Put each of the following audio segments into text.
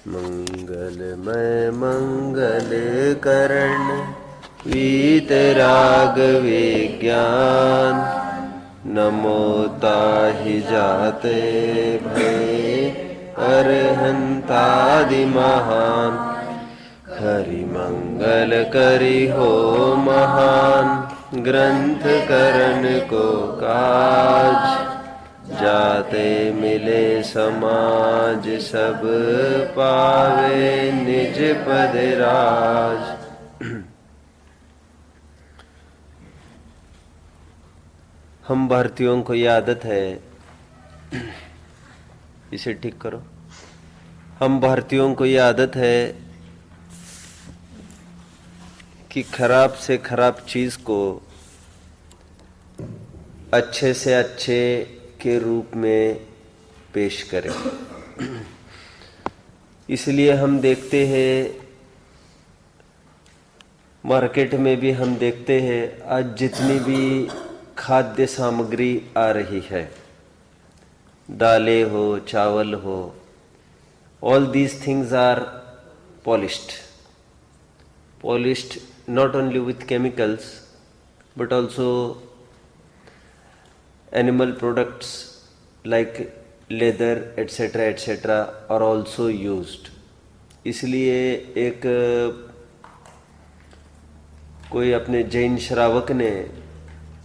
मंगलमय मंगल करण वीतराग विज्ञान, नमो ताहि जाते भय अरहंतादि महान। हरि मंगल करि हो महान, ग्रंथ करण को काज। जाते मिले समाज सब पावे निज पद राज। हम भारतीयों को ये आदत है, इसे ठीक करो। हम भारतीयों को ये आदत है कि खराब से खराब चीज को अच्छे से अच्छे के रूप में पेश करें। इसलिए हम देखते हैं, मार्केट में भी हम देखते हैं, आज जितनी भी खाद्य सामग्री आ रही है, दालें हो, चावल हो, all these things are polished not only with chemicals but also animal products like leather etc are also used। इसलिए एक कोई अपने जैन श्रावक ने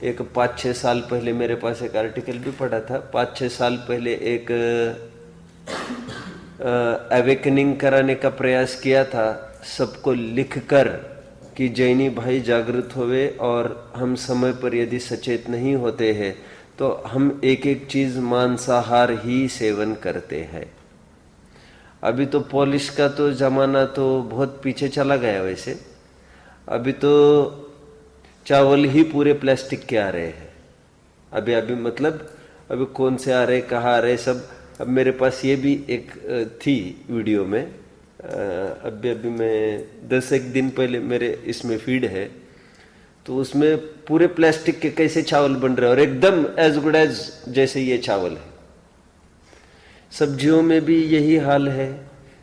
एक 5-6 साल पहले मेरे पास एक आर्टिकल भी पढ़ा था। 5-6 साल पहले एक अवेकनिंग कराने का प्रयास किया था, सबको लिखकर कि जैनी भाई जागृत होवे, और हम समय पर यदि सचेत नहीं होते हैं तो हम एक एक चीज मांसाहार ही सेवन करते हैं। अभी तो पॉलिश का तो जमाना तो बहुत पीछे चला गया। वैसे अभी तो चावल ही पूरे प्लास्टिक के आ रहे हैं। अभी मतलब अभी कौन से आ रहे, कहाँ आ रहे सब। अब मेरे पास ये भी एक थी वीडियो में, अभी मैं 10-1 दिन पहले मेरे इसमें फीड है, तो उसमें पूरे प्लास्टिक के कैसे चावल बन रहे हैं और एकदम एज गुड एज जैसे ये चावल है। सब्जियों में भी यही हाल है।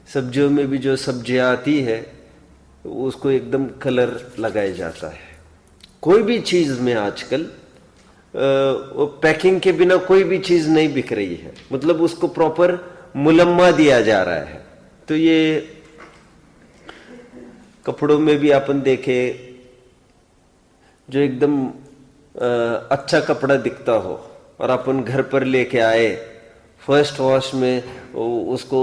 सब्जियों में भी जो सब्जियां आती है उसको एकदम कलर लगाया जाता है। कोई भी चीज में आजकल वो पैकिंग के बिना कोई भी चीज नहीं बिक रही है, मतलब उसको प्रॉपर मुलम्मा दिया जा रहा है। तो ये कपड़ों में भी अपन देखे, जो एकदम अच्छा कपड़ा दिखता हो और अपन घर पर लेके आए, फर्स्ट वॉश में उसको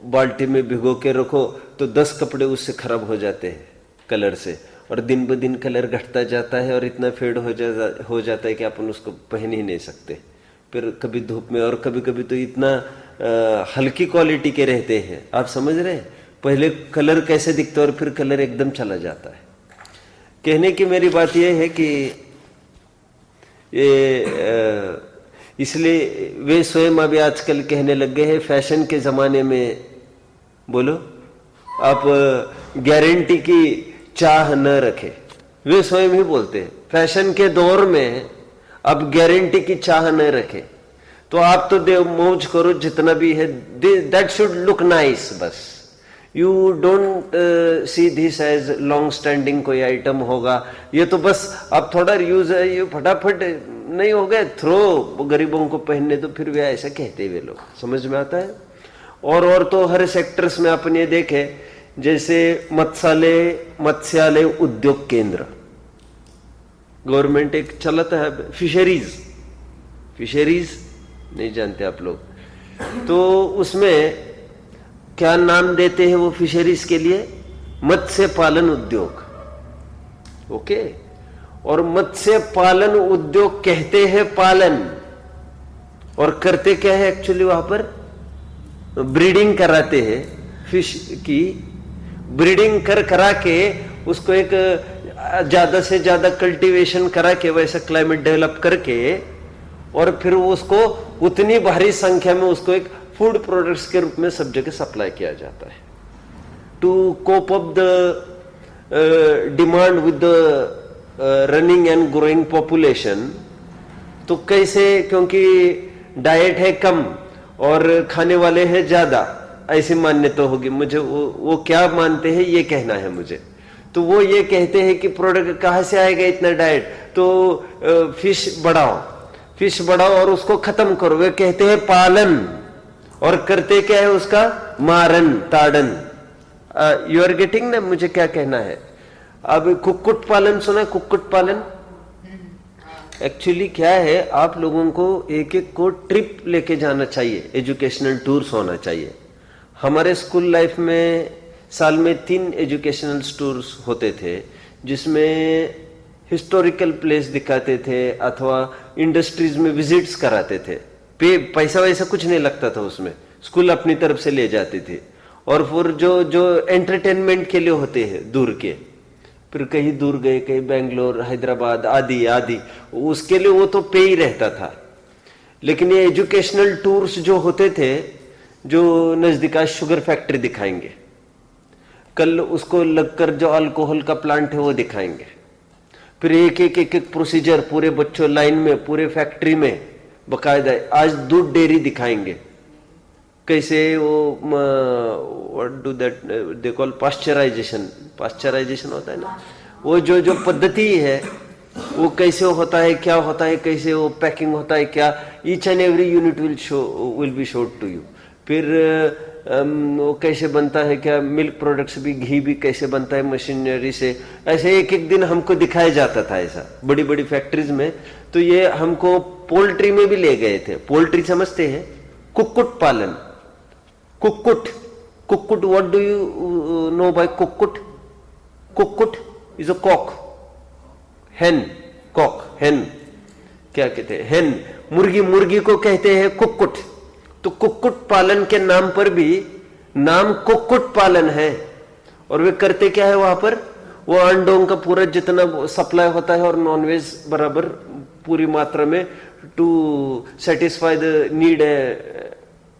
बाल्टी में भिगो के रखो तो 10 कपड़े उससे खराब हो जाते हैं कलर से, और दिन ब दिन कलर घटता जाता है और इतना फेड हो जाता है कि अपन उसको पहन ही नहीं सकते। फिर कभी धूप में, और कभी कभी तो इतना हल्की क्वालिटी के रहते हैं, आप समझ रहे हैं। पहले कलर कैसे दिखता है और फिर कलर एकदम चला जाता है। कहने की मेरी बात यह है कि ये इसलिए वे स्वयं अभी आजकल कहने लग गए हैं, फैशन के जमाने में बोलो आप गारंटी की चाह न रखे। वे स्वयं ही बोलते हैं फैशन के दौर में अब गारंटी की चाह न रखे, तो आप तो देव मौज करो जितना भी है, दैट शुड लुक नाइस। बस you don't see this as long standing कोई आइटम होगा, ये तो बस आप थोड़ा यूज है, ये फटाफट नहीं हो गए, थ्रो गरीबों को पहनने दो। फिर वे ऐसा कहते वे लोग, समझ में आता है। और तो हर सेक्टर्स में अपन ये देखे, जैसे मत्स्यालय उद्योग केंद्र, गवर्नमेंट एक चलाता है, फिशरीज नहीं जानते आप लोग, तो उसमें क्या नाम देते हैं वो फिशरीज के लिए? मत्स्य पालन उद्योग। ओके, और मत्स्य पालन उद्योग कहते हैं पालन, और करते क्या है एक्चुअली? वहां पर ब्रीडिंग कराते हैं, फिश की ब्रीडिंग करा के उसको एक ज्यादा से ज्यादा कल्टीवेशन करा के, वैसा क्लाइमेट डेवलप करके, और फिर उसको उतनी भारी संख्या में उसको एक फूड प्रोडक्ट्स के रूप में सब जगह सप्लाई किया जाता है, to cope up the demand with the running and growing population. तो कैसे? क्योंकि डाइट है कम और खाने वाले हैं ज्यादा, ऐसी मान्यता होगी, मुझे वो क्या मानते हैं ये कहना है मुझे। तो वो ये कहते हैं कि प्रोडक्ट कहाँ से आएगा इतना डाइट, तो फिश बढ़ाओ और उसको खत्म करो। वे कहते हैं पालन, और करते क्या है उसका मारन ताड़न। यू आर गेटिंग ना मुझे क्या कहना है। अब कुक्कुट पालन सुना है? कुक्कुट पालन एक्चुअली क्या है, आप लोगों को एक एक को ट्रिप लेके जाना चाहिए, एजुकेशनल टूर्स होना चाहिए। हमारे स्कूल लाइफ में साल में 3 एजुकेशनल टूर्स होते थे, जिसमें हिस्टोरिकल प्लेस दिखाते थे अथवा इंडस्ट्रीज में विजिट्स कराते थे। पैसा वैसा कुछ नहीं लगता था उसमें, स्कूल अपनी तरफ से ले जाती थी। और फिर जो एंटरटेनमेंट के लिए होते हैं दूर के, फिर कहीं दूर गए, कहीं बेंगलोर, हैदराबाद आदि आदि, उसके लिए वो तो पे ही रहता था। लेकिन ये एजुकेशनल टूर्स जो होते थे, जो नजदीका शुगर फैक्ट्री दिखाएंगे, कल उसको लगकर जो अल्कोहल का प्लांट है वो दिखाएंगे, फिर एक प्रोसीजर पूरे बच्चों लाइन में, पूरे फैक्ट्री में बकायदा। आज दूध डेयरी दिखाएंगे, कैसे वो what do that they call pasteurisation होता है ना, वो जो पद्धति है वो कैसे होता है, क्या होता है, कैसे वो पैकिंग होता है, क्या each and every unit will be showed to you. फिर वो कैसे बनता है, क्या मिल्क प्रोडक्ट्स भी, घी भी कैसे बनता है मशीनरी से, ऐसे एक दिन हमको दिखाया जाता था ऐसा बड़ी बड़ी फैक्ट्रीज में। तो ये हमको पोल्ट्री में भी ले गए थे। पोल्ट्री समझते हैं? कुक्कुट पालन, कुक्कुट what do you know by कुक्कुट? कुक्कुट is a cock, hen, cock hen, क्या कहते हैं, हेन, मुर्गी को कहते हैं कुक्कुट। तो कुक्कुट पालन के नाम पर भी नाम कुक्कुट पालन है। और वे करते क्या है वहां पर, वो अंडों का पूरा जितना सप्लाई होता है और नॉनवेज बराबर पूरी मात्रा में, to satisfy the need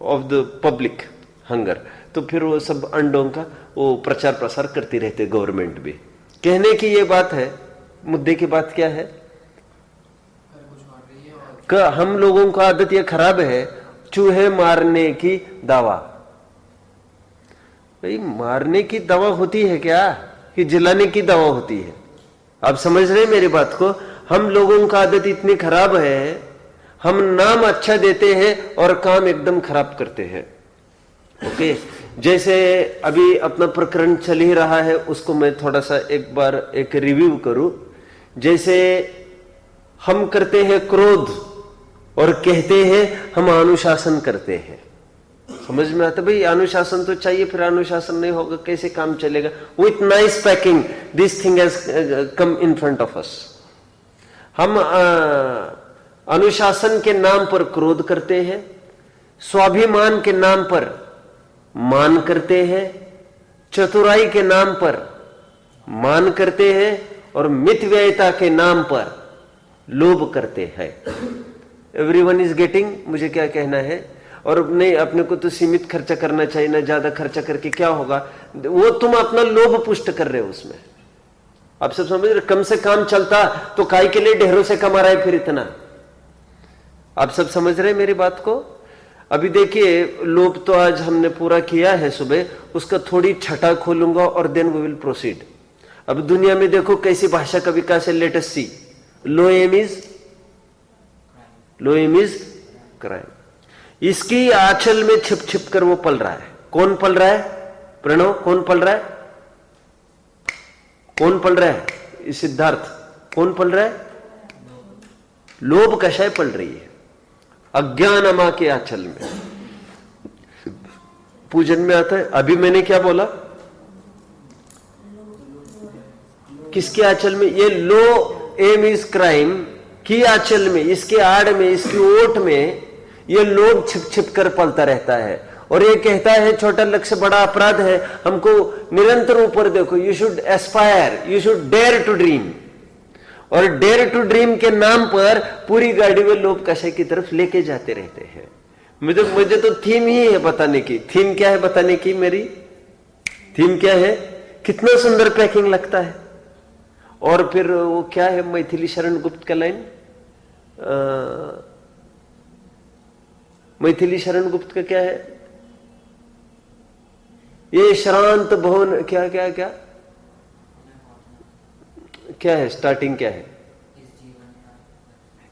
of the public hunger. तो फिर वो सब अंडों का वो प्रचार प्रसार करती रहते गवर्नमेंट भी। कहने की ये बात है, मुद्दे की बात क्या है, हम लोगों का आदत ये खराब है, चूहे मारने की दवा। भाई मारने की दवा होती है क्या, कि जलाने की दवा होती है? आप समझ रहे हैं मेरी बात को? हम लोगों का आदत इतनी खराब है, हम नाम अच्छा देते हैं और काम एकदम खराब करते हैं। ओके, जैसे अभी अपना प्रकरण चल ही रहा है, उसको मैं थोड़ा सा एक बार एक रिव्यू करूं। जैसे हम करते हैं क्रोध और कहते हैं हम अनुशासन करते हैं। समझ में आता? भाई अनुशासन तो चाहिए, फिर अनुशासन नहीं होगा कैसे काम चलेगा? With nice packing this thing has come in front of us. हम अनुशासन के नाम पर क्रोध करते हैं, स्वाभिमान के नाम पर मान करते हैं, चतुराई के नाम पर मान करते हैं, और मितव्ययिता के नाम पर लोभ करते हैं। एवरीवन इज गेटिंग मुझे क्या कहना है? और नहीं, अपने को तो सीमित खर्चा करना चाहिए ना, ज्यादा खर्चा करके क्या होगा, वो तुम अपना लोभ पुष्ट कर रहे हो उसमें। आप सब समझ रहे? कम से काम चलता तो काय के लिए ढेरों से कमा रहा है फिर इतना? आप सब समझ रहे हैं मेरी बात को? अभी देखिए, लोभ तो आज हमने पूरा किया है सुबह, उसका थोड़ी छठा खोलूंगा और देन वी विल प्रोसीड। अब दुनिया में देखो कैसी भाषा का विकास है, let us see. Low aim is crime. इसकी आंचल में छिप छिप कर वो पल रहा है। कौन पल रहा है? प्रणव, कौन पल रहा है? कौन पल रहा है? सिद्धार्थ, कौन पल रहा है? लोभ कषाय पल रही है अज्ञानमा के आंचल में। पूजन में आता है, अभी मैंने क्या बोला? किसके आंचल में? ये लो एम इज क्राइम की आंचल में, इसके आड़ में, इसकी ओट में ये लोभ छिप छिप कर पलता रहता है। और ये कहता है छोटा लक्ष्य बड़ा अपराध है, हमको निरंतर ऊपर देखो। You should aspire, you should dare to dream. और डेयर टू ड्रीम के नाम पर पूरी गाड़ी में लोभ कषाय की तरफ लेके जाते रहते हैं। मुझे तो थीम ही है बताने की। थीम क्या है बताने की? मेरी थीम क्या है? कितना सुंदर पैकिंग लगता है। और फिर वो क्या है, मैथिली शरण गुप्त का लाइन, मैथिली शरण गुप्त का क्या है? ये श्रांत भवन क्या क्या क्या क्या है, स्टार्टिंग क्या है?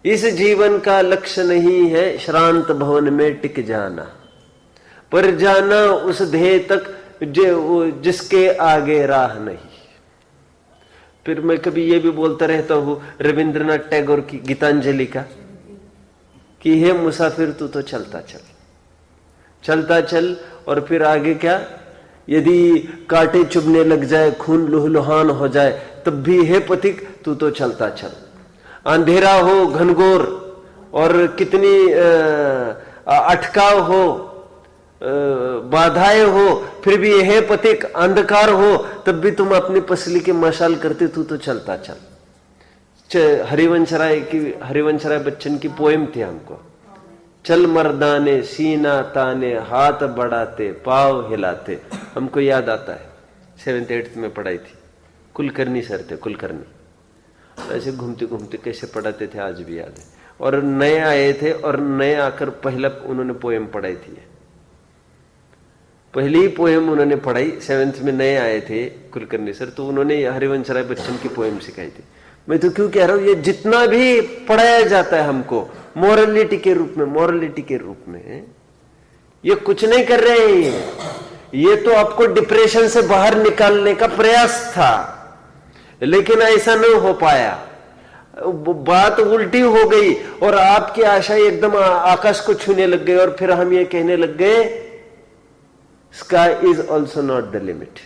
इस जीवन का लक्ष्य नहीं है श्रांत भवन में टिक जाना, पर जाना उस ध्येय तक जिसके आगे राह नहीं। फिर मैं कभी ये भी बोलता रहता हूं रविंद्रनाथ टैगोर की गीतांजलि का, कि हे मुसाफिर तू तो चलता चल, चलता चल, और फिर आगे क्या? यदि कांटे चुभने लग जाए, खून लुहलुहान हो जाए, तब भी हे पथिक तू तो चलता चल। अंधेरा हो, घनघोर और कितनी अटकाव हो, बाधाएं हो, फिर भी हे पथिक अंधकार हो, तब भी तुम अपनी पसली की मशाल करते तू तो चलता चल। हरिवंश राय बच्चन की पोएम थी हमको, चल मर्दाने सीना ताने हाथ बढ़ाते पाव हिलाते, हमको याद आता है 7th 8th में पढ़ाई थी, कुलकर्णी सर थे, कुलकर्णी। ऐसे घूमते घूमते कैसे पढ़ाते थे आज भी याद है। और नए आए थे और नए आकर पहला उन्होंने पोएम पढ़ाई थी, पहली पोएम उन्होंने पढ़ाई, 7th में नए आए थे कुलकर्णी सर, तो उन्होंने हरिवंश राय बच्चन की पोएम सिखाई थी। मैं तो क्यों कह रहा हूं, ये जितना भी पढ़ाया जाता है हमको मोरलिटी के रूप में, मोरलिटी के रूप में, ये कुछ नहीं कर रहे हैं, ये तो आपको डिप्रेशन से बाहर निकालने का प्रयास था, लेकिन ऐसा नहीं हो पाया, बात उल्टी हो गई और आपकी आशा एकदम आकाश को छूने लग गई, और फिर हम ये कहने लग गए sky is also not the limit.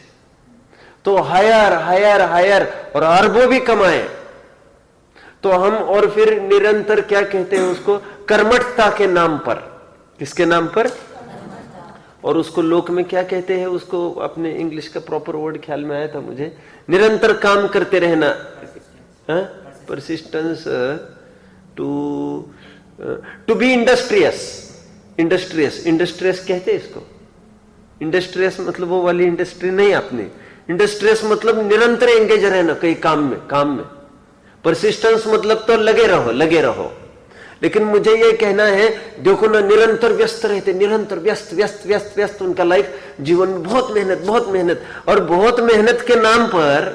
तो हायर हायर हायर, और अरबों भी कमाए तो हम, और फिर निरंतर क्या कहते हैं उसको, कर्मठता के नाम पर। किसके नाम पर? और उसको लोक में क्या कहते हैं उसको, अपने इंग्लिश का प्रॉपर वर्ड ख्याल में आया था मुझे, निरंतर काम करते रहना, persistence, to be industrious. Industrious, industrious कहते हैं इसको। इंडस्ट्रियस मतलब वो वाली इंडस्ट्री नहीं आपने, इंडस्ट्रियस मतलब निरंतर एंगेज रहना कई काम में। परसिस्टेंस मतलब तो लगे रहो, लगे रहो। लेकिन मुझे ये कहना है, देखो ना, निरंतर व्यस्त रहते, निरंतर व्यस्त व्यस्त व्यस्त व्यस्त, उनका लाइफ जीवन में बहुत मेहनत, और बहुत मेहनत के नाम पर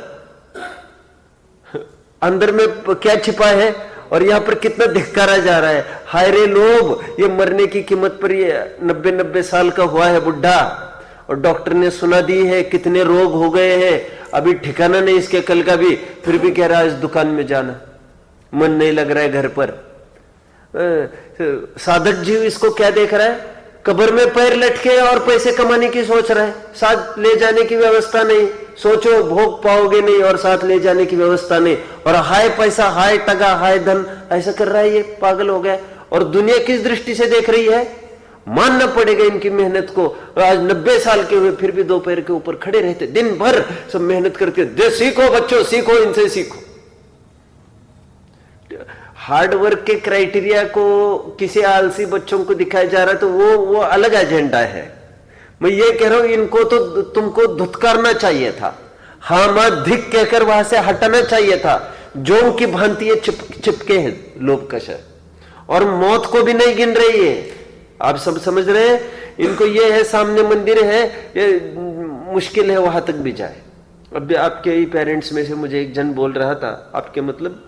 अंदर में क्या छिपा है, और यहां पर कितना धिक्कारा जा रहा है। हाय रे लोग, ये मरने की कीमत पर ये 90 साल का हुआ है बुढ़ा, और डॉक्टर ने सुना दी है कितने रोग हो गए हैं, अभी ठिकाना नहीं इसके कल का भी, फिर भी कह रहा है इस दुकान में जाना, मन नहीं लग रहा है घर पर। साधक जीव इसको क्या देख रहा है, कब्र में पैर लटके और पैसे कमाने की सोच रहा है, साथ ले जाने की व्यवस्था नहीं, सोचो भोग पाओगे नहीं और साथ ले जाने की व्यवस्था नहीं, और हाय पैसा, हाय टगा, हाय धन, ऐसा कर रहा है, ये पागल हो गया। और दुनिया किस दृष्टि से देख रही है, मानना पड़ेगा इनकी मेहनत को। आज 90 साल के हुए फिर भी 2 पैर के ऊपर खड़े रहते, दिन भर सब मेहनत करके। सीखो बच्चों, सीखो, इनसे सीखो। हार्ड वर्क के क्राइटेरिया को किसी आलसी बच्चों को दिखाया जा रहा है, तो वो अलग एजेंडा है। मैं ये कह रहा हूं, इनको तो तुमको धुतकारना चाहिए था, हाँ मत धिक कहकर वहां से हटाना चाहिए था। जोंग की भांति ये चिपके हैं लोभ कश, और मौत को भी नहीं गिन रही है। आप सब समझ रहे हैं, इनको ये है सामने मंदिर है, ये मुश्किल है वहां तक भी जाए। अब आपके ही पेरेंट्स में से मुझे एक जन बोल रहा था, आपके मतलब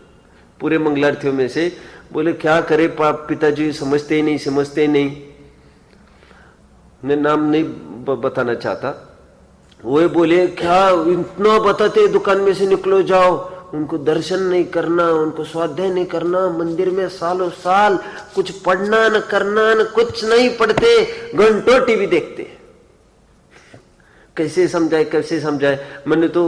पूरे मंगलार्थियों में से, बोले क्या करे पिताजी समझते ही नहीं। मैं नाम नहीं बताना चाहता। वो बोले क्या इतना बताते, दुकान में से निकलो जाओ, उनको दर्शन नहीं करना, उनको स्वाध्याय नहीं करना, मंदिर में सालों साल कुछ पढ़ना न करना, न कुछ नहीं पढ़ते, घंटों टीवी देखते। कैसे समझाए। मैंने तो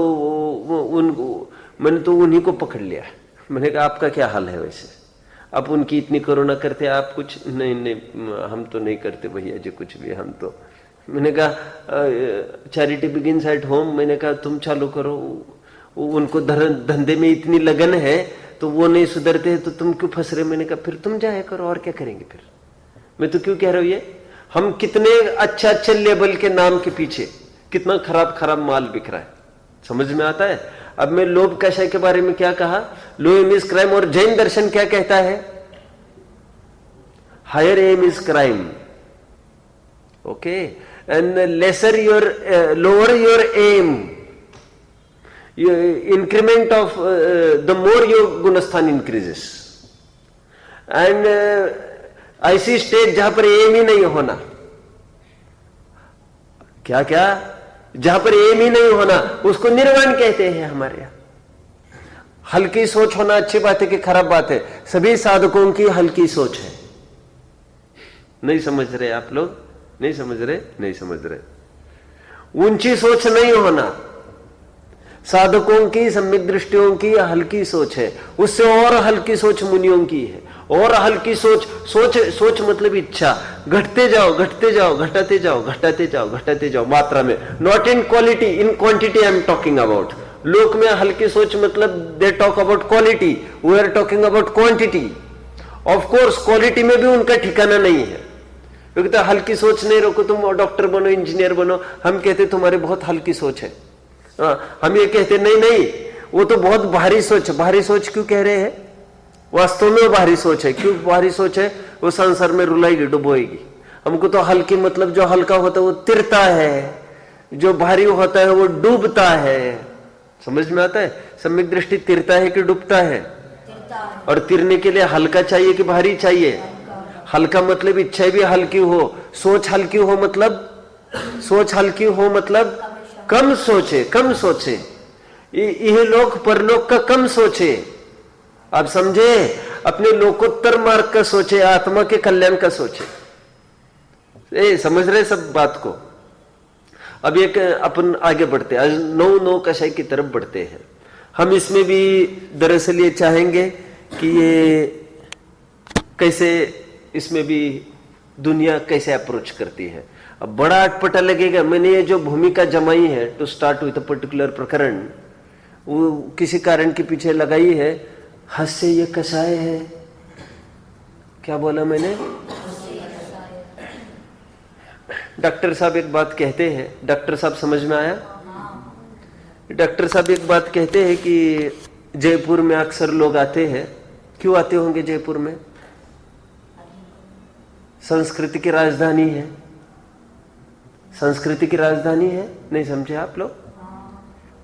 उन्हीं को पकड़ लिया। मैंने कहा आपका क्या हाल है वैसे, आप उनकी इतनी करुणा करते, आप कुछ नहीं, हम तो नहीं करते भैया जी कुछ भी, हम तो। मैंने कहा चैरिटी बिगिंस एट होम, मैंने कहा तुम चालू करो, उनको धंधे में इतनी लगन है तो वो नहीं सुधरते, तो तुम क्यों फंस रहे। मैंने कहा फिर तुम जाया करो, और क्या करेंगे फिर। मैं तो क्यों कह रहा हूं ये, हम कितने अच्छे लेबल के नाम के पीछे कितना खराब माल बिक रहा है, समझ में आता है। अब मैं लोभ कषय के बारे में क्या कहा, लो एम इज क्राइम, और जैन दर्शन क्या कहता है, higher aim is crime. Okay, and lower your aim, increment of the more your gunasthan increases. And ऐसी स्टेज जहां पर एम ही नहीं होना, क्या क्या, जहां पर एम ही नहीं होना उसको निर्वाण कहते हैं हमारे यहां। हल्की सोच होना अच्छी बात है कि खराब बात है? सभी साधकों की हल्की सोच है। नहीं समझ रहे आप लोग? नहीं समझ रहे? नहीं समझ रहे। ऊंची सोच नहीं होना, साधकों की सम्यक दृष्टियों की हल्की सोच है। उससे और हल्की सोच मुनियों की है, और हल्की सोच। सोच मतलब इच्छा। घटते जाओ, घटते जाओ, घटाते जाओ, घटाते जाओ, घटाते जाओ मात्रा में, not in quality, in quantity I am talking about. लोक में हल्की सोच मतलब they talk about quality, we are talking about quantity. Of course quality में भी उनका ठिकाना नहीं है, क्योंकि तो हल्की सोच नहीं रखो, तुम डॉक्टर बनो, इंजीनियर बनो, हम कहते तुम्हारे बहुत हल्की सोच है। हम ये कहते नहीं नहीं, वो तो बहुत भारी सोच है। भारी सोच क्यों कह रहे हैं? वास्तव में वो भारी सोच है। क्यों भारी सोच है? वो संसार में रुलाएगी, डुबोएगी। हमको तो हल्की मतलब जो हल्का होता है वो तिरता है, जो भारी होता है वो डूबता है। समझ में आता है? सम्यक दृष्टि तिरता है कि डूबता है? और तिरने के लिए हल्का चाहिए कि भारी चाहिए? हल्का मतलब इच्छा भी हल्की हो, सोच हल्की हो मतलब, सोच हल्की हो मतलब कम सोचे, कम सोचे। यह लोक परलोक का कम सोचे। आप समझे? अपने लोकोत्तर मार्ग का सोचे, आत्मा के कल्याण का सोचे। समझ रहे सब बात को? अब एक अपन आगे बढ़ते हैं, नौ कषाय की तरफ बढ़ते हैं। हम इसमें भी दरअसल ये चाहेंगे कि ये कैसे, इसमें भी दुनिया कैसे अप्रोच करती है। अब बड़ा अटपटा लगेगा। मैंने ये जो भूमिका जमाई है to start with a particular प्रकरण, वो किसी कारण के पीछे लगाई है। हास्य ये कषाय है, क्या बोला मैंने? डॉक्टर साहब एक बात कहते हैं, डॉक्टर साहब समझ में आया? डॉक्टर साहब एक बात कहते हैं कि जयपुर में अक्सर लोग आते हैं। क्यों आते होंगे जयपुर में? संस्कृति की राजधानी है। संस्कृति की राजधानी है, नहीं समझे आप लोग?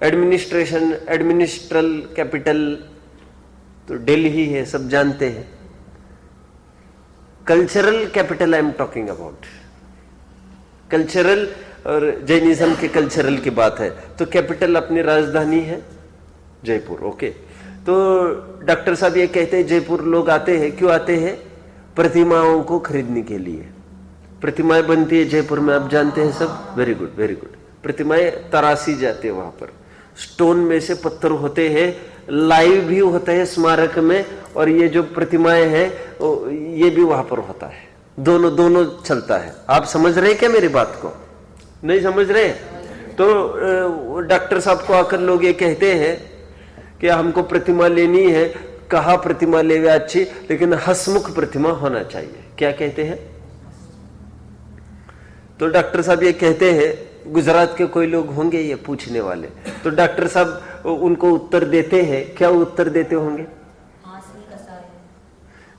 एडमिनिस्ट्रेशन, एडमिनिस्ट्रल कैपिटल तो दिल्ली ही है, सब जानते हैं। Cultural capital I am talking about. Cultural और जैनिज्म के कल्चरल की बात है, तो कैपिटल अपनी राजधानी है जयपुर। ओके, तो डॉक्टर साहब ये कहते हैं जयपुर लोग आते हैं। क्यों आते हैं? प्रतिमाओं को खरीदने के लिए। प्रतिमाएं बनती है जयपुर में, आप जानते हैं सब। Very good, very good. प्रतिमाएं तराशी जाते हैं वहां पर, स्टोन में से पत्थर होते हैं, लाइव भी होता है स्मारक में, और ये जो प्रतिमाएं हैं ये भी वहां पर होता है। दोनों चलता है। आप समझ रहे क्या मेरी बात को? नहीं समझ रहे? तो डॉक्टर साहब को आकर लोग ये कहते हैं कि हमको प्रतिमा लेनी है। कहा प्रतिमा ले अच्छी, लेकिन हसमुख प्रतिमा होना चाहिए। क्या कहते हैं? तो डॉक्टर साहब ये कहते हैं, गुजरात के कोई लोग होंगे ये पूछने वाले, तो डॉक्टर साहब उनको उत्तर देते हैं। क्या उत्तर देते होंगे?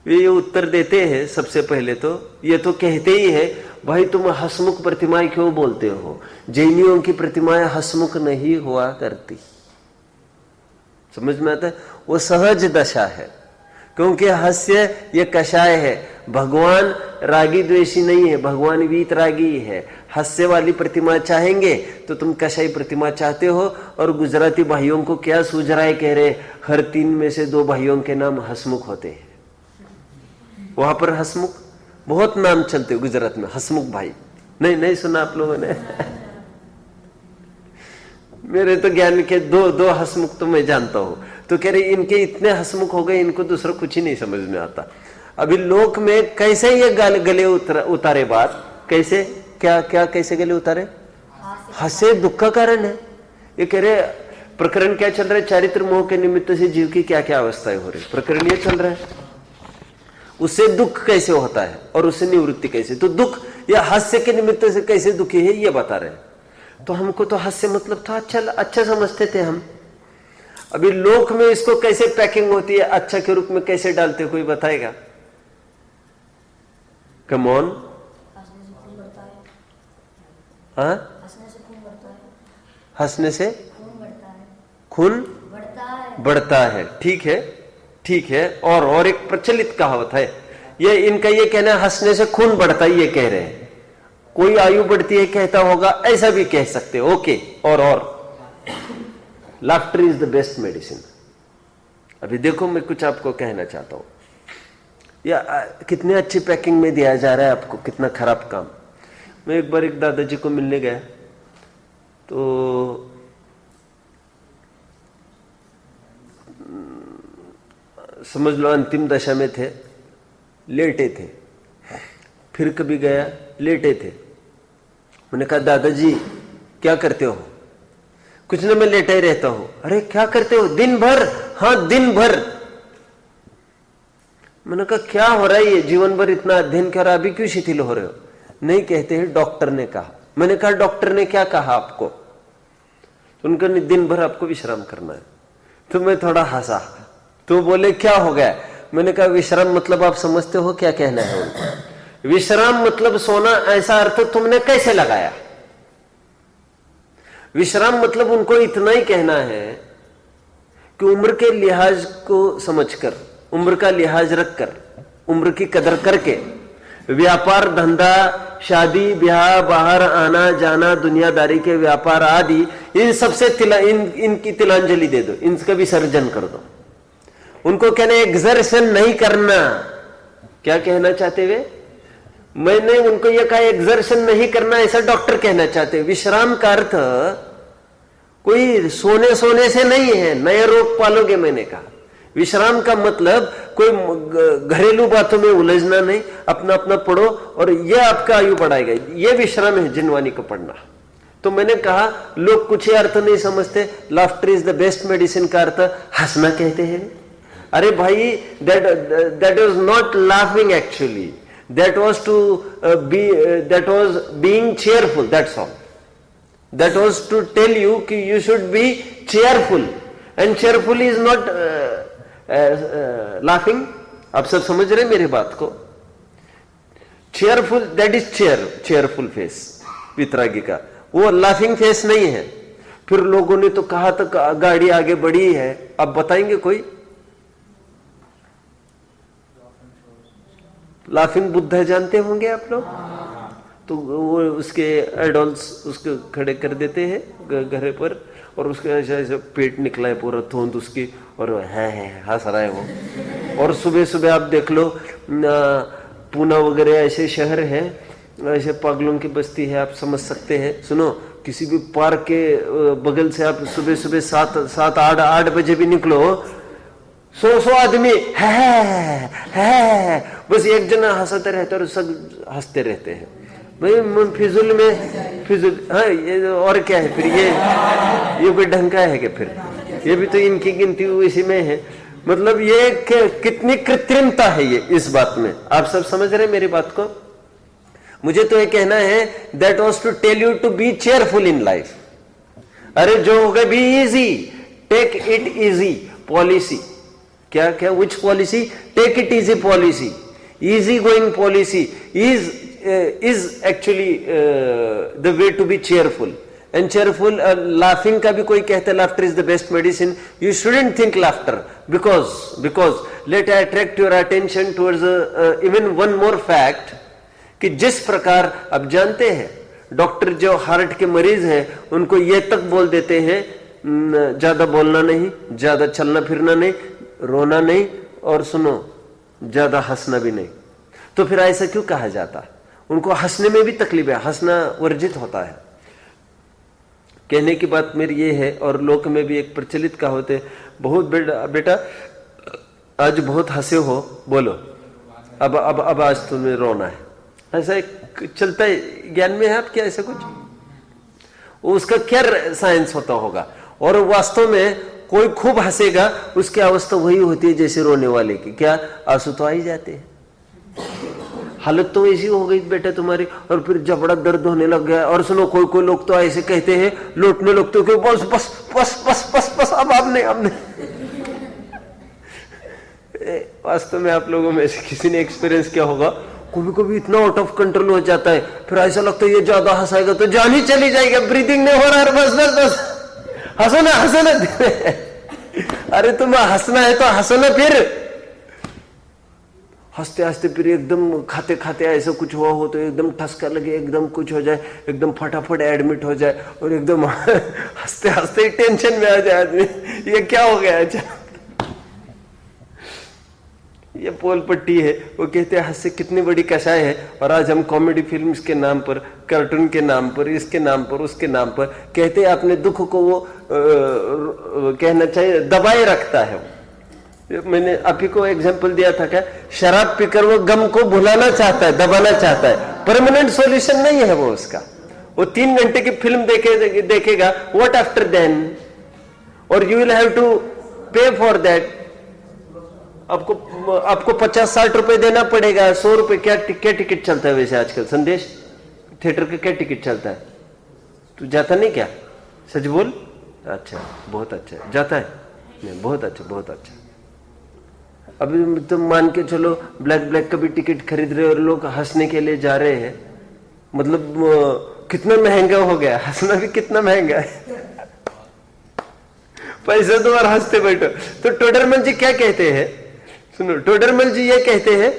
ये उत्तर देते हैं। सबसे पहले तो ये तो कहते ही है, भाई तुम हसमुख प्रतिमाएं क्यों बोलते हो? जैनियों की प्रतिमाएं हसमुख नहीं हुआ करती। समझ में आता है? वो सहज दशा है, क्योंकि हास्य ये कषाय है। भगवान रागी द्वेषी नहीं है, भगवान वीतरागी है। हास्य वाली प्रतिमा चाहेंगे तो तुम कषाई प्रतिमा चाहते हो। और गुजराती भाइयों को क्या सूझ रहा है? कह रहे हर 3 में से 2 भाइयों के नाम हसमुख होते हैं। वहां पर हसमुख बहुत नाम चलते गुजरात में, हसमुख भाई। नहीं सुना आप लोगों ने? मेरे तो ज्ञान के दो हसमुख तो मैं जानता हूं। तो कह रहे इनके इतने हसमुख हो गए, इनको दूसरा कुछ ही नहीं समझ में आता। अभी लोक में कैसे ये गले उतारे बात? कैसे? क्या कैसे गले उतारे? हंसे दुख का कारण है। ये कह रहे प्रकरण क्या चल रहा है? चारित्र मोह के निमित्त से जीव की क्या क्या अवस्थाएं हो रही, प्रकरण ये चल रहा है। उससे दुख कैसे होता है और उससे निवृत्ति कैसे? तो दुख या हास्य के निमित्त से कैसे दुखी है ये बता रहे हैं। तो हमको तो हास्य मतलब था अच्छा समझते थे हम। अभी लोक में इसको कैसे पैकिंग होती है, अच्छा के रूप में कैसे डालते, कोई बताएगा? Come on. हाँ, हंसने से खून बढ़ता है। हंसने से खून बढ़ता है। खून बढ़ता है। ठीक है, ठीक है। और एक प्रचलित कहावत है, ये इनका ये कहना है हंसने से खून बढ़ता है, ये कह रहे हैं। कोई आयु बढ़ती है कहता होगा, ऐसा भी कह सकते हो। ओके। और laughter is the best medicine. अभी देखो, मैं कुछ आपको कहना चाहता हूं, या कितने अच्छी पैकिंग में दिया जा रहा है आपको, कितना खराब काम। मैं एक बार एक दादाजी को मिलने गया, तो समझ लो अंतिम दशा में थे, लेटे थे। फिर कभी गया, लेटे थे। मैंने कहा दादाजी क्या करते हो? कुछ ना, मैं लेटा ही रहता हूं। अरे क्या करते हो? दिन भर? हाँ दिन भर। मैंने कहा क्या हो रहा है, ये जीवन भर इतना अध्ययन करा, अभी क्यों शिथिल हो रहे हो? नहीं, कहते हैं डॉक्टर ने कहा। मैंने कहा डॉक्टर ने क्या कहा आपको? तो उनका दिन भर आपको विश्राम करना है। तो मैं थोड़ा हंसा, तो बोले क्या हो गया? मैंने कहा विश्राम मतलब आप समझते हो क्या कहना है उनको? विश्राम मतलब सोना, ऐसा अर्थ तुमने कैसे लगाया? विश्राम मतलब उनको इतना ही कहना है कि उम्र के लिहाज को समझकर, उम्र का लिहाज रखकर, उम्र की कदर करके, व्यापार धंधा, शादी ब्याह, बाहर आना जाना, दुनियादारी के व्यापार आदि, इन सबसे इनकी तिलांजलि दे दो, इनका विसर्जन कर दो। उनको कहने एक्सर्शन नहीं करना। क्या कहना चाहते वे? मैंने उनको यह कहा एक्सर्शन नहीं करना, ऐसा डॉक्टर कहना चाहते। विश्राम का अर्थ कोई सोने सोने से नहीं है, नए रोग पालोगे। मैंने कहा विश्राम का मतलब कोई घरेलू बातों में उलझना नहीं, अपना अपना पढ़ो और यह आपका आयु बढ़ाएगा। यह विश्राम है जिनवानी को पढ़ना। तो मैंने कहा लोग कुछ ही अर्थ नहीं समझते। Laughter is the best medicine का अर्थ हंसना कहते हैं। अरे भाई, that was not laughing actually, that was being cheerful, that's all. That was to tell you कि you should be cheerful, and cheerful is not laughing. आप सब समझ रहे मेरी बात को? cheerful, that is cheerful face वितरागी का, वो laughing face नहीं है। फिर लोगों ने तो कहा तो गाड़ी आगे बढ़ी है, अब बताएंगे कोई? लाफिंग बुद्धा जानते होंगे आप लोग? तो वो उसके आइडल्स उसके खड़े कर देते हैं घर पर, और उसके ऐसे पेट निकला है पूरा, थोंद उसकी, और है हंस रहा है वो। और सुबह सुबह आप देख लो, पूना वगैरह ऐसे शहर है, ऐसे पागलों की बस्ती है, आप समझ सकते हैं। सुनो, किसी भी पार्क के बगल से आप सुबह सुबह 7-8 बजे भी निकलो, 100 आदमी है, बस एक जना हंसते रहते और सब हंसते रहते हैं। भाई फिजुल में फिजुल। हाँ, ये और क्या है फिर? ये कोई ढंग का है कि फिर? ये भी तो इनकी गिनती इसी में है। मतलब ये कितनी कृत्रिमता है ये इस बात में। आप सब समझ रहे हैं मेरी बात को? मुझे तो ये कहना है that was to tell you to be cheerful in life. अरे जो होगा be easy, take it easy policy. क्या क्या? Which policy? Take it easy policy, easy going policy is actually the way to be cheerful. And cheerful, laughing का भी कोई कहता है laughter is the best medicine. You shouldn't think laughter because let I attract your attention towards even one more fact कि जिस प्रकार आप जानते हैं डॉक्टर जो हार्ट के मरीज हैं उनको ये तक बोल देते हैं ज्यादा बोलना नहीं, ज्यादा चलना फिरना नहीं, रोना नहीं, और सुनो ज्यादा हंसना भी नहीं। तो फिर ऐसा क्यों कहा जाता? उनको हंसने में भी तकलीफ है, हंसना वर्जित होता है। कहने की बात मेरी ये है, और लोक में भी एक प्रचलित कहावत है, बहुत बेटा आज बहुत हंसे हो, बोलो अब आज तुम्हें रोना है। ऐसा एक चलता है ज्ञान में है आप क्या ऐसा कुछ? उसका क्या साइंस होता होगा? और वास्तव में कोई खूब हंसेगा उसकी अवस्था वही होती है जैसे रोने वाले की। क्या आंसू तो आ ही जाते हैं। हालत तो ऐसी हो गई बेटा तुम्हारी, और फिर जबड़ा दर्द होने लग गया। और सुनो, कोई लोग तो ऐसे कहते हैं, लौटने लगते हो कि बस बस बस बस बस बस अब आपने वास्तव में आप लोगों में से किसी ने एक्सपीरियंस किया होगा, कभी कभी इतना आउट ऑफ कंट्रोल हो जाता है, फिर ऐसा लगता है ये ज्यादा हंसाएगा तो जान ही चली जाएगी, ब्रीदिंग नहीं हो रहा है, बस बस बस हंसो ना हंसो ना। अरे तुम्हें हंसना है तो हंसो ना। फिर हंसते हंसते फिर एकदम खाते खाते ऐसा कुछ हुआ हो तो एकदम ठसका लगे, एकदम कुछ हो जाए, एकदम फटाफट एडमिट हो जाए और एकदम हंसते हंसते टेंशन में आ जाए आदमी, ये क्या हो गया। अच्छा, ये पोल पट्टी है। वो कहते हैं हास्य कितनी बड़ी कषाय है, और आज हम कॉमेडी फिल्म्स के नाम पर, कार्टून के नाम पर, इसके नाम पर, उसके नाम पर कहते हैं अपने दुख को वो कहना चाहिए दबाए रखता है। मैंने आप ही को एग्जांपल दिया था क्या, शराब पीकर वो गम को भुलाना चाहता है, दबाना चाहता है, परमानेंट सॉल्यूशन नहीं है वो उसका। वो 3 घंटे की फिल्म देखेगा, व्हाट आफ्टर देन, और यू विल हैव टू पे फॉर दैट। आपको 50-60 रुपए देना पड़ेगा, 100 रुपए। क्या टिकट चलता है वैसे आजकल संदेश थिएटर का, क्या टिकट चलता है? तू जाता नहीं क्या? सच बोल। अच्छा, बहुत अच्छा जाता है। नहीं, बहुत अच्छा बहुत अच्छा। अभी तुम मान के चलो ब्लैक का भी टिकट खरीद रहे और लोग हंसने के लिए जा रहे हैं, मतलब कितना महंगा हो गया, हंसना भी कितना महंगा है। पैसे दो और हंसते बैठो। तो टोडरमल जी क्या कहते हैं, सुनो, टोडरमल जी ये कहते हैं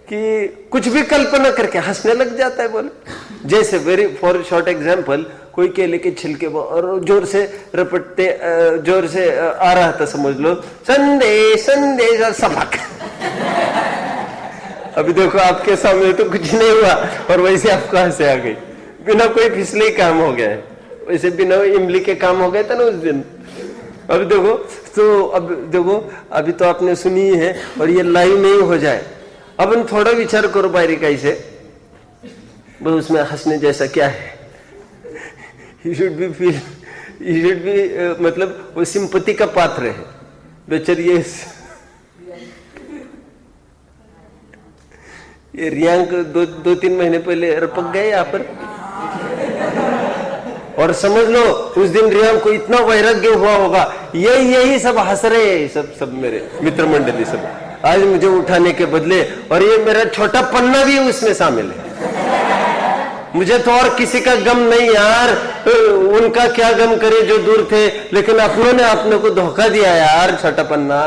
कि कुछ भी कल्पना करके हंसने लग जाता है। बोले जैसे वेरी फॉर शॉर्ट एग्जांपल, कोई केले के छिलके और जोर से रपटते, जोर से आ रहा था, समझ लो संदेश संदेश और सबक। अभी देखो आपके सामने तो कुछ नहीं हुआ और वैसे आपको हंसे आ गई, बिना कोई फिसले ही काम हो गया है। वैसे बिना इमली के काम हो गया था ना उस दिन। अब देखो तो अब देखो, अभी तो आपने सुनी है और ये लाइव नहीं हो जाए। अब हम थोड़ा विचार करो बारीकाई से, बस उसमें हंसने जैसा क्या है। You should be मतलब वो सिंपति का पात्र है बेचारी। ये रियांक 2-3 महीने पहले रपक गए यहाँ पर, और समझ लो उस दिन रियांक को इतना वैराग्य हुआ होगा, यही सब हंस रहे हैं, सब मेरे मित्र मंडली सब आज मुझे उठाने के बदले, और ये मेरा छोटा पन्ना भी उसमें शामिल है। मुझे तो और किसी का गम नहीं यार, उनका क्या गम करे जो दूर थे, लेकिन अपनों ने अपने को धोखा दिया यार, छोटा पन्ना।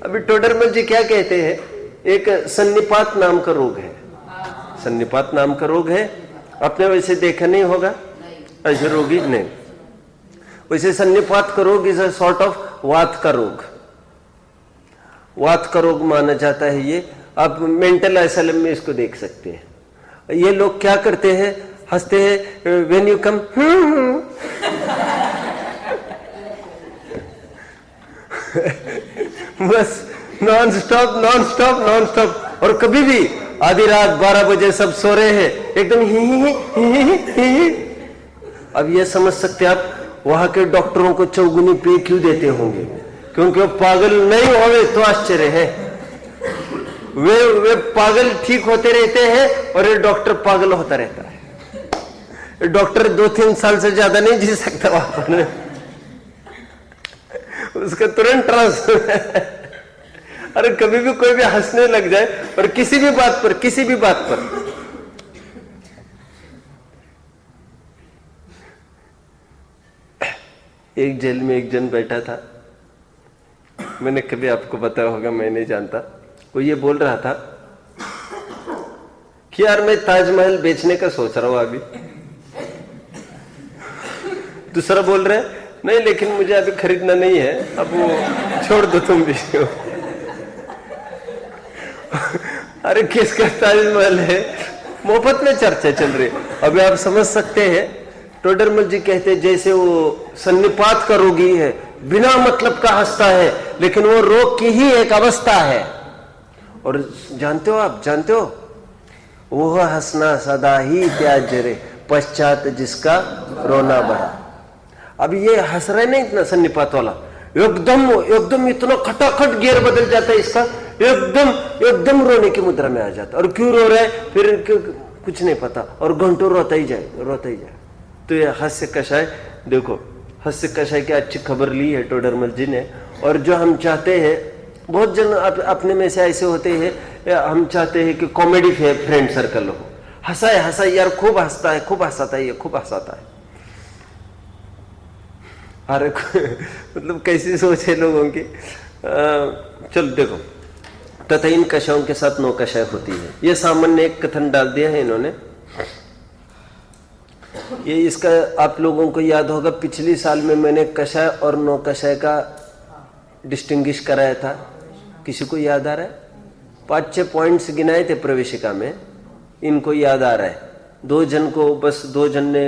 अभी टोडरमल जी क्या कहते हैं, एक सन्निपात नाम का रोग है, सन्निपात नाम का रोग है। अपने वैसे देखा नहीं होगा ऐसे रोगी नहीं, वैसे सन्निपात का रोग इज अ सॉर्ट ऑफ वात का रोग, वात का रोग माना जाता है ये। आप मेंटल असाइलम में इसको देख सकते हैं। ये लोग क्या करते हैं, हंसते हैं, व्हेन यू कम बस नॉन स्टॉप। और कभी भी आधी रात 12 बजे सब सो रहे हैं, एकदम ही। अब ये समझ सकते आप वहां के डॉक्टरों को चौगुनी पे क्यों देते होंगे, क्योंकि वो पागल नहीं होवे तो आश्चर्य है। वे पागल ठीक होते रहते हैं और ये डॉक्टर पागल होता रहता है। डॉक्टर 2-3 साल से ज्यादा नहीं जी सकता वहां पर, उसका तुरंत ट्रांसफर। अरे कभी भी कोई भी हंसने लग जाए और किसी भी बात पर एक जेल में एक जन बैठा था, मैंने कभी आपको बताया होगा, मैं नहीं जानता। वो ये बोल रहा था कि यार मैं ताजमहल बेचने का सोच रहा हूं अभी। दूसरा बोल रहे नहीं, लेकिन मुझे अभी खरीदना नहीं है, अब वो छोड़ दो तुम भी। अरे किसका ताजमहल है, मुफ्त में चर्चा चल रही। अभी आप समझ सकते हैं, टोडरमल जी कहते हैं जैसे वो सन्निपात का रोगी है, बिना मतलब का हंसता है, लेकिन वो रोग की ही एक अवस्था है। और जानते हो वो हंसना सदा ही त्याज्य रे, पश्चात जिसका रोना बढ़ा। अब ये हंस रहे नहीं इतना सन्निपात वाला, एकदम इतना खटाखट गियर बदल जाता है इसका, एकदम रोने की मुद्रा में आ जाता। और क्यों रो रहा है फिर कुछ नहीं पता, और घंटों रोता ही जाए। तो ये हास्य कषाय, देखो हास्य कषाय की अच्छी खबर ली है टोडरमल जी ने। और जो हम चाहते हैं बहुत जन अपने में से ऐसे होते हैं, हम चाहते हैं कि कॉमेडी फ्रेंड सर्कल हो, हंसाए यार, खूब हंसता है, खूब हंसाता है, ये खूब हंसाता है। अरे मतलब कैसी सोच है लोगों की। चलो देखो, तथा इन कषायों के साथ नौकषाय होती है। ये सामान्य एक कथन डाल दिया है इन्होंने। ये इसका आप लोगों को याद होगा, पिछली साल में मैंने कषाय और नौकषाय का डिस्टिंग्विश कराया था। किसी को याद आ रहा है? 5-6 पॉइंट्स गिनाए थे प्रवेशिका में, इनको याद आ रहा है? 2 जन को, बस 2 जन ने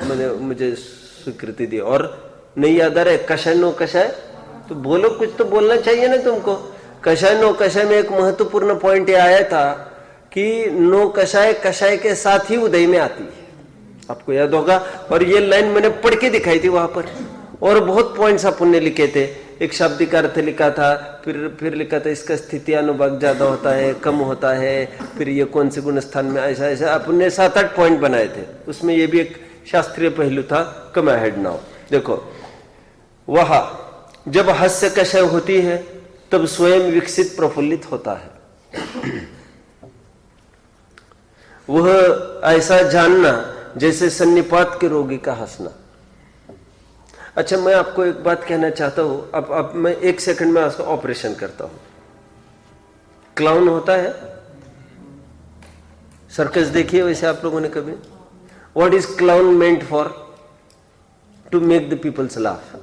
मैंने मुझे स्वीकृति दी, और नहीं याद आ रहा है कषाय नौकषाय? तो बोलो, कुछ तो बोलना चाहिए ना तुमको। कषाय नौकषाय में एक महत्वपूर्ण पॉइंट ये आया था कि नौकषाय कषाय के साथ ही उदय में आती है, आपको याद होगा। और ये लाइन मैंने पढ़ के दिखाई थी वहां पर, और बहुत पॉइंट्स अपन ने लिखे थे। एक शाब्दिक अर्थ लिखा था, फिर लिखा था इसका स्थिति अनुभाग ज्यादा होता है, कम होता है, फिर ये कौन से गुण स्थान में, ऐसा ऐसा अपन ने 7-8 पॉइंट बनाए थे। उसमें ये भी एक शास्त्रीय पहलू था। कम अहेड नाउ। देखो, वह जब हास्य कषाय होती है तब स्वयं विकसित प्रफुल्लित होता है। वह ऐसा जानना जैसे सन्निपात के रोगी का हंसना। अच्छा, मैं आपको एक बात कहना चाहता हूं। अब मैं 1 सेकंड में उसका ऑपरेशन करता हूं। क्लाउन होता है, सर्कस देखिए वैसे आप लोगों ने कभी? What is clown meant for? To make the peoples laugh.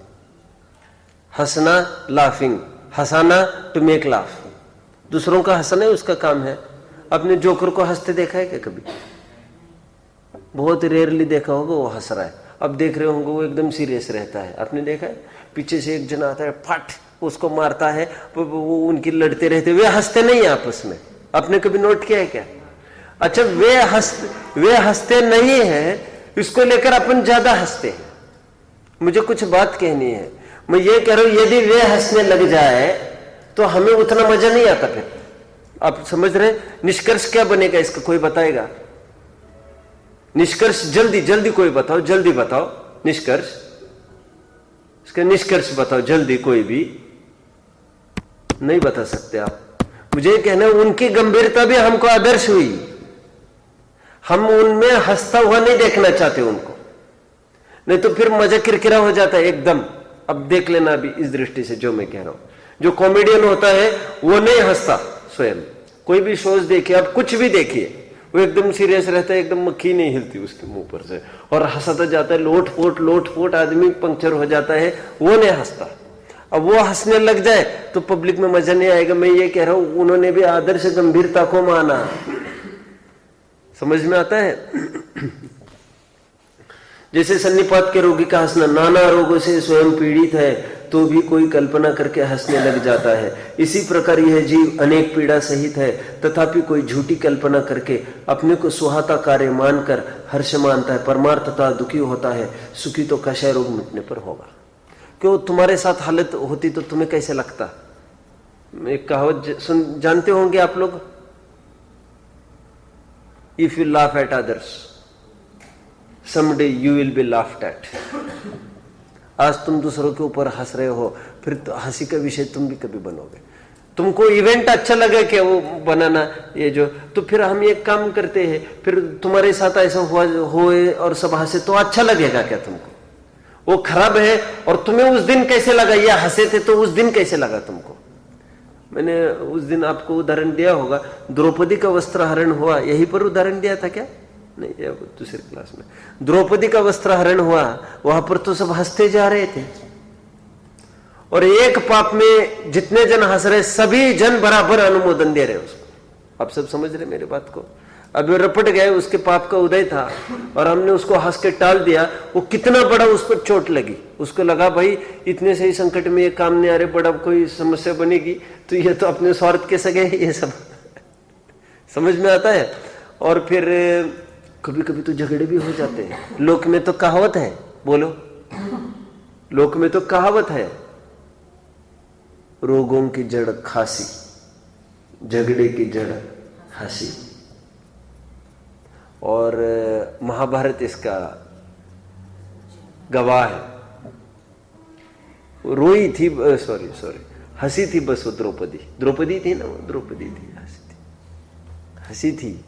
हंसना, लाफिंग, हंसाना, टू मेक लाफ। दूसरों का हंसना उसका काम है। अपने जोकर को हंसते देखा है क्या कभी? बहुत रेयरली देखा होगा वो हंस रहा है। अब देख रहे होंगे वो एकदम सीरियस रहता है। आपने देखा है? पीछे से एक जन आता है, फट उसको मारता है, वो उनकी लड़ते रहते, वे हंसते नहीं है आपस में। आपने कभी नोट किया है क्या? अच्छा, वे हंसते नहीं है, इसको लेकर अपन ज्यादा हंसते हैं। मुझे कुछ बात कहनी है। मैं ये कह रहा हूं, यदि वे हंसने लग जाए तो हमें उतना मजा नहीं आता। फिर आप समझ रहे? निष्कर्ष क्या बनेगा इसका, कोई बताएगा? निष्कर्ष जल्दी जल्दी कोई बताओ, जल्दी बताओ निष्कर्ष। इसका निष्कर्ष बताओ जल्दी। कोई भी नहीं बता सकते आप। मुझे कहना, उनकी गंभीरता भी हमको आदर्श हुई। हम उनमें हंसता हुआ नहीं देखना चाहते उनको, नहीं तो फिर मजा किरकिरा हो जाता है एकदम। अब देख लेना अभी इस दृष्टि से जो मैं कह रहा हूं। जो कॉमेडियन होता है वो नहीं हंसता स्वयं। कोई भी शोज देखिए आप, कुछ भी देखिए, वो एकदम सीरियस रहता है, एकदम मक्खी नहीं हिलती उसके मुंह पर से, और हंसता जाता है, लोट-पोट आदमी पंक्चर हो जाता है, वो नहीं हंसता। अब वो हंसने लग जाए तो पब्लिक में मजा नहीं आएगा। मैं ये कह रहा हूं, उन्होंने भी आदर्श गंभीरता को माना। समझ में आता है? जैसे सन्निपात के रोगी का हंसना, नाना रोगों से स्वयं पीड़ित है तो भी कोई कल्पना करके हंसने लग जाता है। इसी प्रकार यह जीव अनेक पीड़ा सहित है, तथापि कोई झूठी कल्पना करके अपने को सुहाता कार्य मानकर हर्ष मानता है, परमार्थतः दुखी होता है। सुखी तो कषाय रोग मिटने पर होगा। क्यों तुम्हारे साथ हालत होती तो तुम्हें कैसे लगता? एक कहावत जानते होंगे आप लोग, if you laugh at others someday you will be laughed at। आज तुम दूसरों के ऊपर हंस रहे हो, फिर तो हंसी का विषय तुम भी कभी बनोगे। तुमको इवेंट अच्छा लगे क्या वो बनाना, ये जो, तो फिर हम ये काम करते हैं, फिर तुम्हारे साथ ऐसा हुआ होए और सब हंसे तो अच्छा लगेगा क्या तुमको? वो खराब है और तुम्हें उस दिन कैसे लगा? ये हंसे थे तो उस दिन कैसे लगा तुमको? मैंने उस दिन आपको उदाहरण दिया होगा, द्रौपदी का वस्त्र हरण हुआ, यहीं पर उदाहरण दिया था क्या? नहीं, दूसरी क्लास में। द्रौपदी का वस्त्र हरण हुआ, वहां पर तो सब हंसते जा रहे थे, और एक पाप में जितने जन हंस रहे सभी जन बराबर अनुमोदन दे रहे उसको। आप सब समझ रहे मेरी बात को? अब वो रपट गए, उसके पाप का उदय था और हमने उसको हंस के टाल दिया। वो कितना बड़ा उस पर चोट लगी, उसको लगा भाई इतने सही संकट में ये काम नहीं आ रहे, बड़ा कोई समस्या बनेगी, तो ये तो अपने स्वार्थ के सगे ये सब समझ में आता है। और फिर कभी कभी तो झगड़े भी हो जाते हैं। लोक में तो कहावत है, बोलो, लोक में तो कहावत है, रोगों की जड़ खांसी, झगड़े की जड़ हंसी। और महाभारत इसका गवाह है। रोई थी, सॉरी हंसी थी बस वो द्रौपदी थी ना, वो द्रौपदी थी, हंसी थी।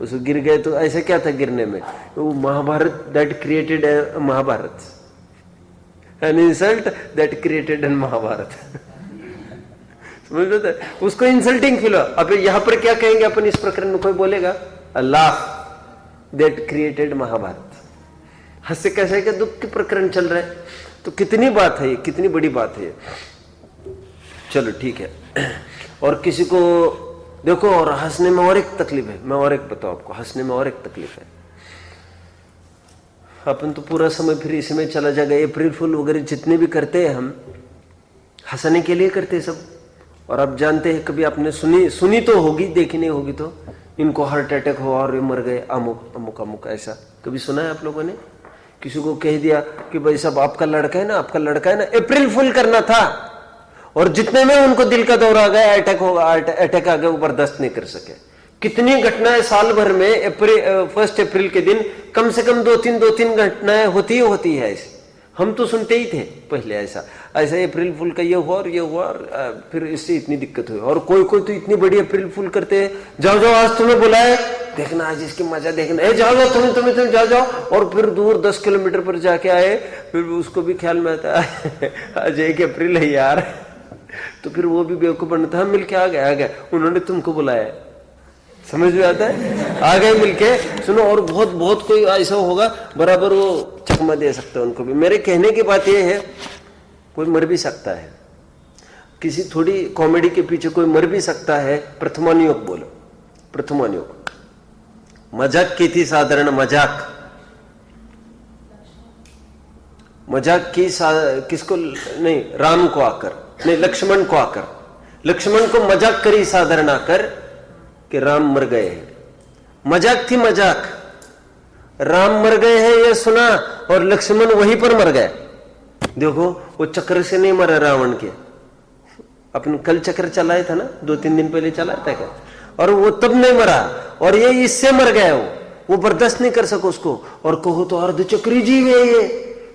उसको गिर गए तो ऐसा क्या था गिरने में? वो Mahabharata that created Mahabharata, an insult that created an Mahabharata. समझ लो, उसको इंसल्टिंग फील। अब यहाँ पर क्या कहेंगे अपन इस प्रकरण में? कोई बोलेगा अल्लाह दैट क्रिएटेड महाभारत। हंसे कैसे है कि दुख के प्रकरण चल रहे हैं, तो कितनी बात है ये, कितनी बड़ी बात है ये। चलो ठीक है। और किसी को देखो, और हंसने में और एक तकलीफ है, मैं और एक बताऊं आपको, हंसने में और एक तकलीफ है। अपन तो पूरा समय फिर इसी में चला जाएगा। अप्रैल फूल वगैरह जितने भी करते हैं हम हंसने के लिए करते हैं सब। और आप जानते हैं, कभी आपने सुनी तो होगी, देखी नहीं होगी तो, इनको हार्ट अटैक हुआ और ये मर गए, अमुक अमुक अमुक, ऐसा कभी सुना है आप लोगों ने? किसी को कह दिया कि भाई साहब आपका लड़का है ना, आपका लड़का है ना, अप्रैल फूल करना था, और जितने में उनको दिल का दौरा आ गया, अटैक आ गया, वो बर्दाश्त नहीं कर सके। कितनी घटनाएं साल भर में 1 अप्रैल के दिन कम से कम 2-3 घटनाएं होती है ऐसी। हम तो सुनते ही थे पहले ऐसा अप्रैल फूल का ये हुआ और ये हुआ, और फिर इससे इतनी दिक्कत हुई। और कोई तो इतनी बड़ी अप्रैल फूल करते हैं, जाओ आज तुम्हें बुलाए, देखना आज इसकी मजा देखना, जाओ तुम्हें जाओ। और फिर दूर 10 किलोमीटर पर जाके आए, फिर उसको भी ख्याल में आता है आज 1 अप्रैल है यार, तो फिर वो भी बेवकूफ बनता है, मिलके आ गए, उन्होंने तुमको बुलाया। समझ में आता है? आ गए मिलके, सुनो। और बहुत कोई ऐसा होगा बराबर वो चकमा दे सकता है उनको भी। मेरे कहने की बात ये है, कोई मर भी सकता है, किसी थोड़ी कॉमेडी के पीछे कोई मर भी सकता है। प्रथमानुयोग बोलो, प्रथमानुयोग। मजाक की थी, साधारण मजाक की किसको नहीं, राम को आकर, नहीं लक्ष्मण को आकर, लक्ष्मण को मजाक करी साधारण आकर कि राम मर गए हैं। मजाक थी, मजाक। राम मर गए हैं ये सुना और लक्ष्मण वहीं पर मर गए। देखो वो चक्र से नहीं मरा रावण के, अपन कल चक्र चलाया था ना, 2-3 दिन पहले चलाया था क्या, और वो तब नहीं मरा, और ये इससे मर गया। वो बर्दाश्त नहीं कर सको उसको। और कहो तो अर्धचक्री जीव है ये,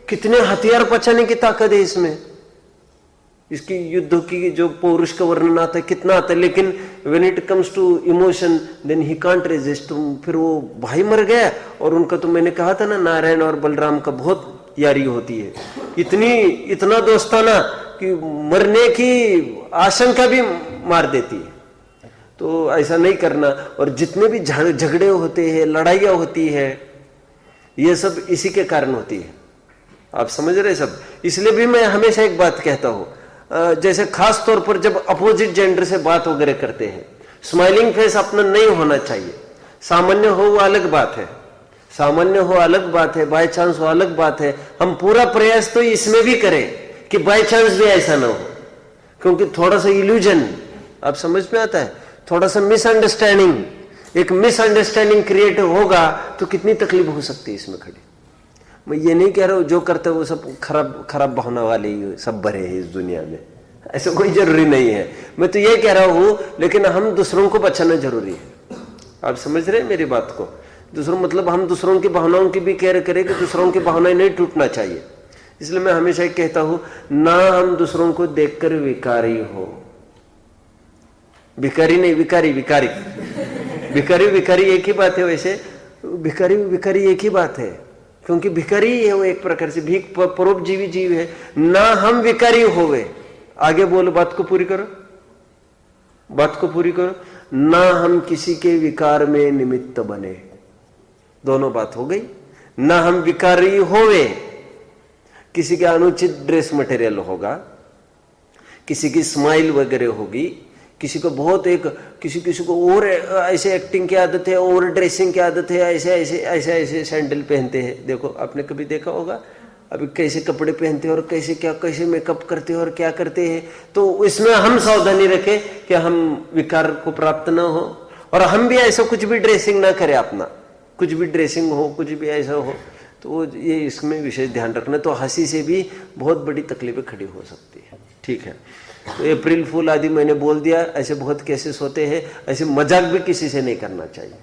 कितने हथियार पचाने की ताकत है इसमें, इसकी युद्ध की जो पौरुष का वर्णन आता है कितना आता है, लेकिन when it comes to emotion then he can't resist. फिर वो भाई मर गया, और उनका तो मैंने कहा था ना, नारायण और बलराम का बहुत यारी होती है, इतना दोस्ताना कि मरने की आशंका भी मार देती है। तो ऐसा नहीं करना। और जितने भी झगड़े होते हैं, लड़ाइयाँ होती है, ये सब इसी के कारण होती है। आप समझ रहे सब? इसलिए भी मैं हमेशा एक बात कहता हूं, जैसे खास तौर पर जब अपोजिट जेंडर से बात वगैरह करते हैं, स्माइलिंग फेस अपना नहीं होना चाहिए। सामान्य हो वो अलग बात है, सामान्य हो अलग बात है, बाय चांस हो अलग बात है। हम पूरा प्रयास तो इसमें भी करें कि बाय चांस भी ऐसा ना हो, क्योंकि थोड़ा सा इल्यूजन, आप समझ में आता है, थोड़ा सा मिसअंडरस्टैंडिंग, एक मिसअंडरस्टैंडिंग क्रिएट होगा तो कितनी तकलीफ हो सकती है इसमें खड़ी। मैं ये नहीं कह रहा हूं जो करते वो सब खराब भावना वाले ही सब भरे हैं इस दुनिया में, ऐसा कोई जरूरी नहीं है। मैं तो ये कह रहा हूं, लेकिन हम दूसरों को बचाना जरूरी है। आप समझ रहे हैं मेरी बात को? दूसरों मतलब हम दूसरों की भावनाओं की भी केयर करें कि दूसरों की भावनाएं नहीं टूटना चाहिए। इसलिए मैं हमेशा एक कहता हूं, ना हम दूसरों को देखकर विकारी हो, भिखारी नहीं, विकारी विकारी एक ही बात है। वैसे भिखारी एक ही बात है, क्योंकि भिखारी है वो एक प्रकार से, भीख परोपजीवी जीव है। ना हम विकारी होवे, आगे बोलो, बात को पूरी करो। ना हम किसी के विकार में निमित्त बने, दोनों बात हो गई। ना हम विकारी होवे, किसी का अनुचित ड्रेस मटेरियल होगा, किसी की स्माइल वगैरह होगी, किसी को बहुत किसी को और ऐसे एक्टिंग की आदत है, और ड्रेसिंग की आदत है, ऐसे सैंडल पहनते हैं। देखो आपने कभी देखा होगा अभी कैसे कपड़े पहनते हैं और कैसे मेकअप करते हैं और क्या करते हैं। तो इसमें हम सावधानी रखें कि हम विकार को प्राप्त ना हो, और हम भी ऐसा कुछ भी ड्रेसिंग ना करें अपना, कुछ भी ड्रेसिंग हो, कुछ भी ऐसा हो, तो ये इसमें विशेष ध्यान रखना। तो हंसी से भी बहुत बड़ी तकलीफें खड़ी हो सकती है। ठीक है, तो अप्रैल फूल आदि मैंने बोल दिया, ऐसे बहुत केसेस होते हैं। ऐसे मजाक भी किसी से नहीं करना चाहिए।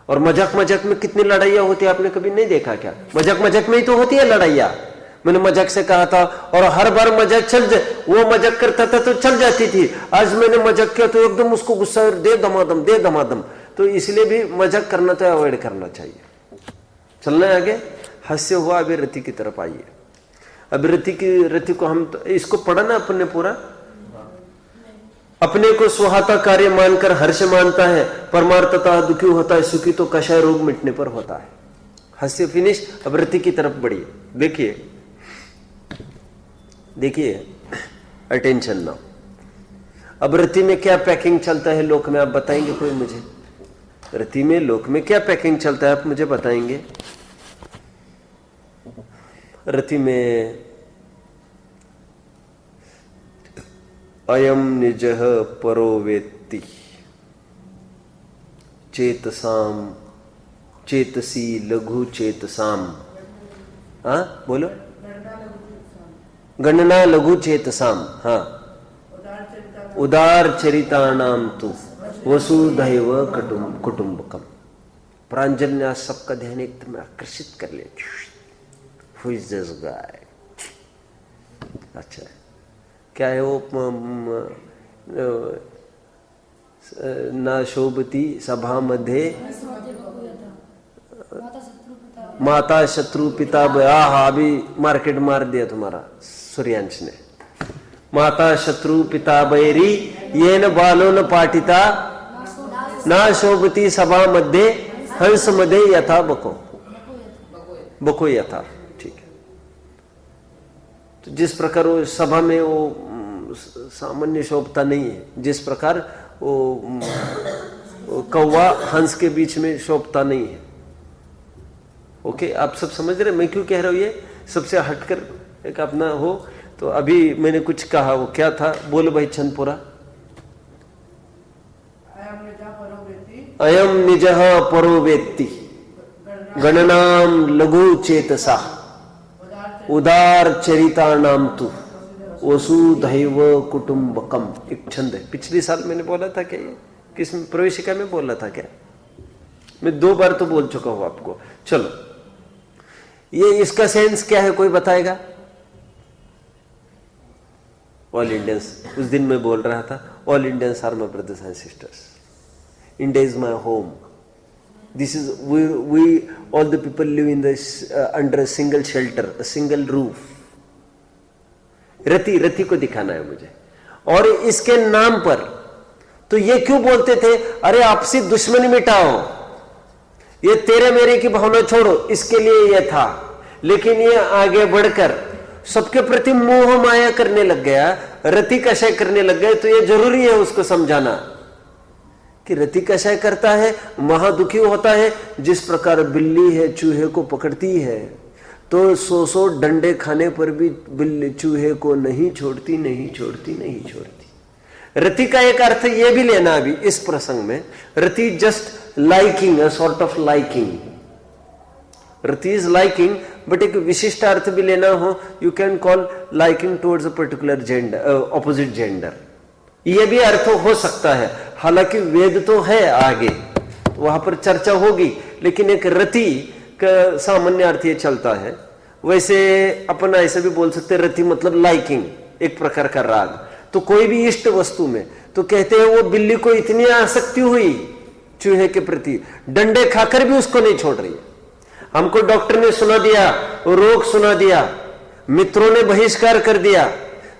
और मजाक में कितनी लड़ाइयाँ होती है, आपने कभी नहीं देखा क्या? मजाक में ही तो होती है लड़ाइयाँ। मैंने मजाक से कहा था और हर बार मजाक चल जाए, वो मजाक करता था तो चल जाती थी। आज मैंने मजाक किया तो एकदम उसको गुस्सा, दे दमादम दे दमादम। तो इसलिए भी मजाक करना तो अवॉइड करना चाहिए। चलना है आगे। हास्य हुआ, अभी रति की तरफ आइए। अब रति को हम इसको पढ़ा ना अपन ने पूरा। अपने को सुहाता कार्य मानकर हर्ष मानता है, परमार्थतः दुखी होता है, सुखी तो कषाय रोग मिटने पर होता है। हास्य फिनिश। अब रति की तरफ बढ़िए। देखिए अटेंशन नाउ। अब रति में क्या पैकिंग चलता है लोक में, आप बताएंगे कोई मुझे? रति में लोक में क्या पैकिंग चलता है, आप मुझे बताएंगे? रति में अयम निजः परो वेत्ति चेतसाम चेतसी लघु चेतसाम। हाँ बोलो। गणना लघु चेतसाम। हाँ। उदार चरितानाम तु वसुधैव कुटुंबकम। प्रांजन्य सबका ध्यान एकदम आकर्षित कर ले। Who is this guy? अच्छा, क्या है वो? ना शोभती सभा मध्ये माता शत्रु पिता। अभी मार्केट मार दिया तुम्हारा सूर्यांश ने। माता शत्रु पिता बैरी येन बालो न पाटिता ना शोभती सभा मध्ये हंस मध्ये यथा बको यथा। ठीक है। तो जिस प्रकार वो सभा में वो सामान्य शोभता नहीं है, जिस प्रकार वो कौवा हंस के बीच में शोभता नहीं है। ओके, आप सब समझ रहे मैं क्यों कह रहा हूं? ये सबसे हटकर एक अपना हो। तो अभी मैंने कुछ कहा, वो क्या था? बोलो भाई चंदपुरा। अयम निजः परो वेत्ति गणनाम लघु चेतसा उदार चरितानाम तु वसुधैव कुटुंबकम। एक छंद है, पिछले साल मैंने बोला था क्या? ये किस प्रवेशिका में बोला था क्या? मैं 2 बार तो बोल चुका हूं आपको। चलो, ये इसका सेंस क्या है, कोई बताएगा? ऑल इंडियंस, उस दिन मैं बोल रहा था, all Indians are my brothers and sisters, India is my home, this is we all the people live in the under a single shelter, a single roof. रति को दिखाना है मुझे। और इसके नाम पर तो ये क्यों बोलते थे, अरे आपसी दुश्मनी मिटाओ, ये तेरे मेरे की भावना छोड़ो, इसके लिए यह था। लेकिन ये आगे बढ़कर सबके प्रति मोह माया करने लग गया, रति कषाय करने लग गए। तो ये जरूरी है उसको समझाना कि रति कषाय करता है, महादुखी होता है। जिस प्रकार बिल्ली है चूहे को पकड़ती है, तो 100 डंडे खाने पर भी बिल्ली चूहे को नहीं छोड़ती। रति का एक अर्थ ये भी लेना अभी इस प्रसंग में, रति just liking, a sort of liking. रति इज लाइकिंग, बट एक विशिष्ट अर्थ भी लेना हो, you can call liking towards a particular gender, opposite gender. ये भी अर्थ हो सकता है। हालांकि वेद तो है आगे, वहां पर चर्चा होगी, लेकिन एक रति का सामान्य अर्थ ये चलता है। वैसे अपन ऐसे भी बोल सकते हैं, रति मतलब लाइकिंग, एक प्रकार का राग। तो कोई भी इष्ट वस्तु में तो कहते हैं वो बिल्ली को इतनी आसक्ति हुई चूहे के प्रति, डंडे खाकर भी उसको नहीं छोड़ रही है। हमको डॉक्टर ने सुना दिया, रोग सुना दिया, मित्रों ने बहिष्कार कर दिया,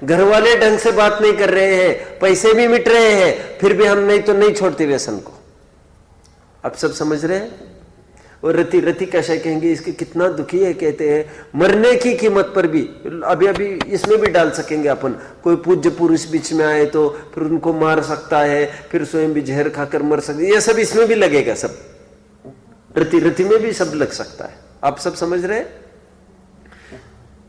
घर वाले ढंग से बात नहीं कर रहे हैं, पैसे भी मिट रहे हैं, फिर भी हम नहीं तो नहीं छोड़ते व्यसन को। आप सब समझ रहे हैं? और रति कषाय कहेंगे, इसके कितना दुखी है। कहते हैं मरने की कीमत पर भी, अभी इसमें भी डाल सकेंगे अपन, कोई पूज्य पुरुष बीच में आए तो फिर उनको मार सकता है, फिर स्वयं भी जहर खाकर मर सकते, ये सब इसमें भी लगेगा। सब रति में भी सब लग सकता है। आप सब समझ रहे हैं?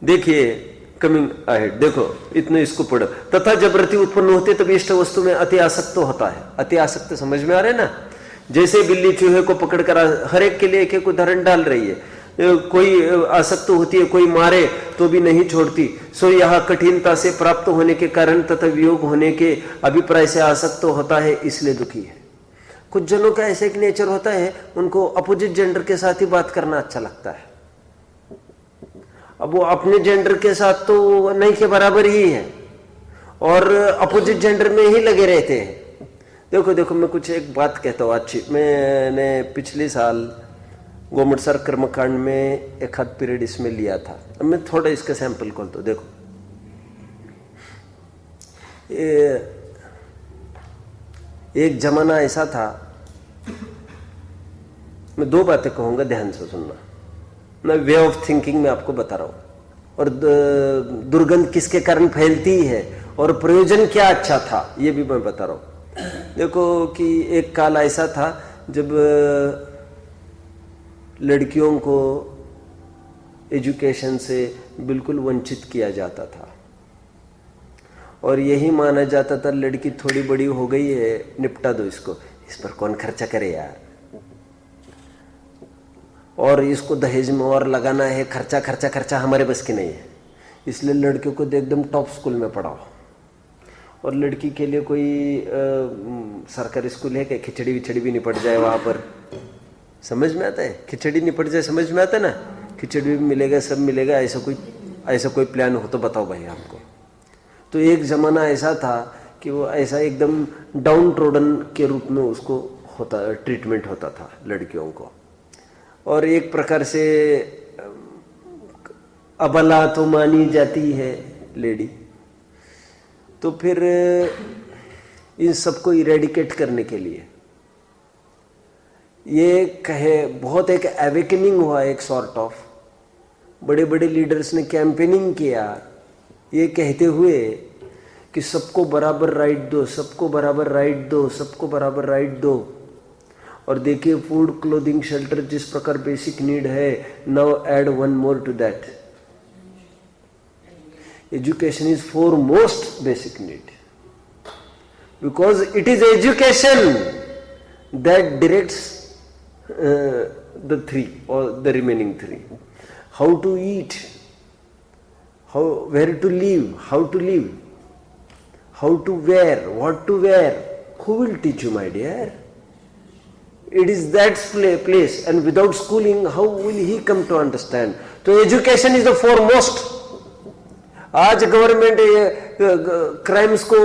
देखिए कमिंग अहेड, देखो इतने इसको पढ़ो। तथा जब रति उत्पन्न होती है तब इष्ट वस्तु में अति आसक्त होता है। अति आसक्त समझ में आ रहे ना? जैसे बिल्ली चूहे को पकड़कर हर एक के लिए एक एक उदाहरण डाल रही है। कोई आसक्त होती है, कोई मारे तो भी नहीं छोड़ती। सो यह कठिनता से प्राप्त होने के कारण तथा वियोग होने के अभिप्राय से आसक्त होता है, इसलिए दुखी है। कुछ जनों का ऐसा एक नेचर होता है, उनको अपोजिट जेंडर के साथ ही बात करना अच्छा लगता है। अब वो अपने जेंडर के साथ तो नहीं के बराबर ही है और अपोजिट जेंडर में ही लगे रहते हैं। देखो देखो, मैं कुछ एक बात कहता हूँ अच्छी। मैंने पिछले साल गोमटसर कर्मकांड में एक आध पीरियड इसमें लिया था। अब मैं थोड़ा इसका सैंपल खोलता हूँ। देखो, एक जमाना ऐसा था, मैं दो बातें कहूंगा, ध्यान से सुनना। मैं वे ऑफ थिंकिंग में आपको बता रहा हूं, और दुर्गंध किसके कारण फैलती है और प्रयोजन क्या अच्छा था ये भी मैं बता रहा हूं। देखो कि एक काल ऐसा था जब लड़कियों को एजुकेशन से बिल्कुल वंचित किया जाता था और यही माना जाता था लड़की थोड़ी बड़ी हो गई है, निपटा दो इसको, इस पर कौन खर्चा करे यार, और इसको दहेज में और लगाना है, खर्चा खर्चा खर्चा हमारे बस की नहीं है। इसलिए लड़कियों को एकदम टॉप स्कूल में पढ़ाओ। और लड़की के लिए कोई सरकारी स्कूल है कि खिचड़ी विचड़ी भी निपट जाए वहां पर, समझ में आता है? खिचड़ी निपट जाए, समझ में आता है ना? खिचड़ी भी मिलेगा, सब मिलेगा, ऐसा कोई प्लान हो तो बताओ भाई हमको। तो एक जमाना ऐसा था कि वो ऐसा एकदम डाउन ट्रोडन के रूप में उसको होता, ट्रीटमेंट होता था लड़कियों को, और एक प्रकार से अबला तो मानी जाती है लेडी। तो फिर इन सबको इरेडिकेट करने के लिए ये कहे बहुत एक अवेकनिंग हुआ, एक सॉर्ट ऑफ बड़े बड़े लीडर्स ने कैंपेनिंग किया ये कहते हुए कि सबको बराबर राइट दो, सबको बराबर राइट दो, सबको बराबर राइट दो। और देखिए, फूड, क्लोथिंग, शेल्टर जिस प्रकार बेसिक नीड है, now add one more to that, education is foremost basic need, because it is education that directs the three और the remaining three. How to eat, where to live, how to live, how to wear, what to wear, who will teach you, my dear? It is that place, and without schooling how will he come to understand? So education is the foremost. आज government crimes को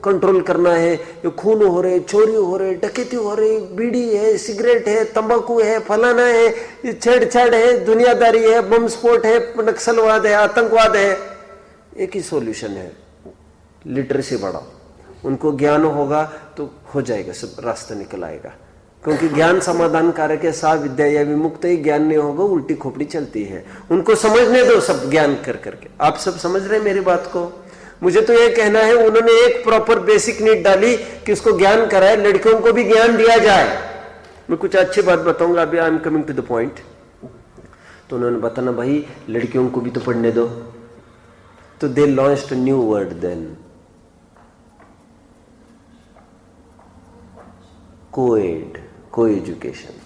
control करना है, ये खून हो रहे, चोरी हो रहे, डकैती हो रही, बीड़ी है, सिगरेट है, तंबाकू है, फलाना है, छेड़छाड़ है, दुनियादारी है, बम स्फोट है, नक्सलवाद है, आतंकवाद है। एक ही सॉल्यूशन है, लिटरेसी बढ़ाओ। उनको ज्ञान होगा तो हो जाएगा, सब रास्ता निकल आएगा, क्योंकि ज्ञान समाधान कारक है, सा विद्या या विमुक्त है। ज्ञान नहीं होगा उल्टी खोपड़ी चलती है। उनको समझने दो सब ज्ञान कर करके। आप सब समझ रहे हैं मेरी बात को? मुझे तो ये कहना है, उन्होंने एक प्रॉपर बेसिक नीड डाली कि उसको ज्ञान कराए, लड़कियों को भी ज्ञान दिया जाए। मैं कुछ अच्छी बात बताऊंगा अभी, I am coming to the point. तो उन्होंने बताना भाई लड़कियों को भी तो पढ़ने दो। तो they launched a new word then, coed, coeducation.